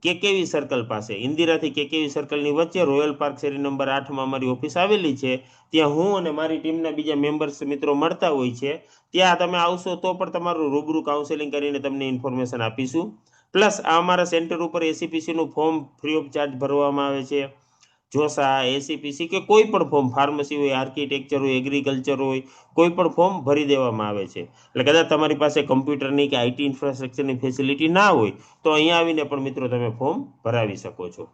કેકેવી સર્કલ પાસે, ઇન્દિરાથી કેકેવી સર્કલની વચ્ચે રોયલ પાર્ક શેરી નંબર 8માં અમારી ઓફિસ આવેલી છે. ત્યાં હું અને મારી ટીમના બીજા મેમ્બર્સ મિત્રો મળતા હોય છે. ત્યાં તમે આવશો તો પણ તમારું રૂબરૂ કાઉન્સેલિંગ કરીને તમને ઇન્ફોર્મેશન આપીશું. પ્લસ આ અમારા સેન્ટર ઉપર એસીપીસીનું ફોર્મ ફ્રી ઓફ ચાર્જ ભરવામાં આવે છે. જોસા, એસીપીસી કે કોઈ પણ ફોર્મ, ફાર્મસી હોય, આર્કિટેક્ચર હોય, એગ્રીકલ્ચર હોય, કોઈ પણ ફોર્મ ભરી દેવામાં આવે છે. એટલે કદાચ તમારી પાસે કમ્પ્યુટરની કે આઈટી ઇન્ફ્રાસ્ટ્રક્ચરની ફેસિલિટી ના હોય તો અહીંયા આવીને પણ મિત્રો તમે ફોર્મ ભરાવી શકો છો.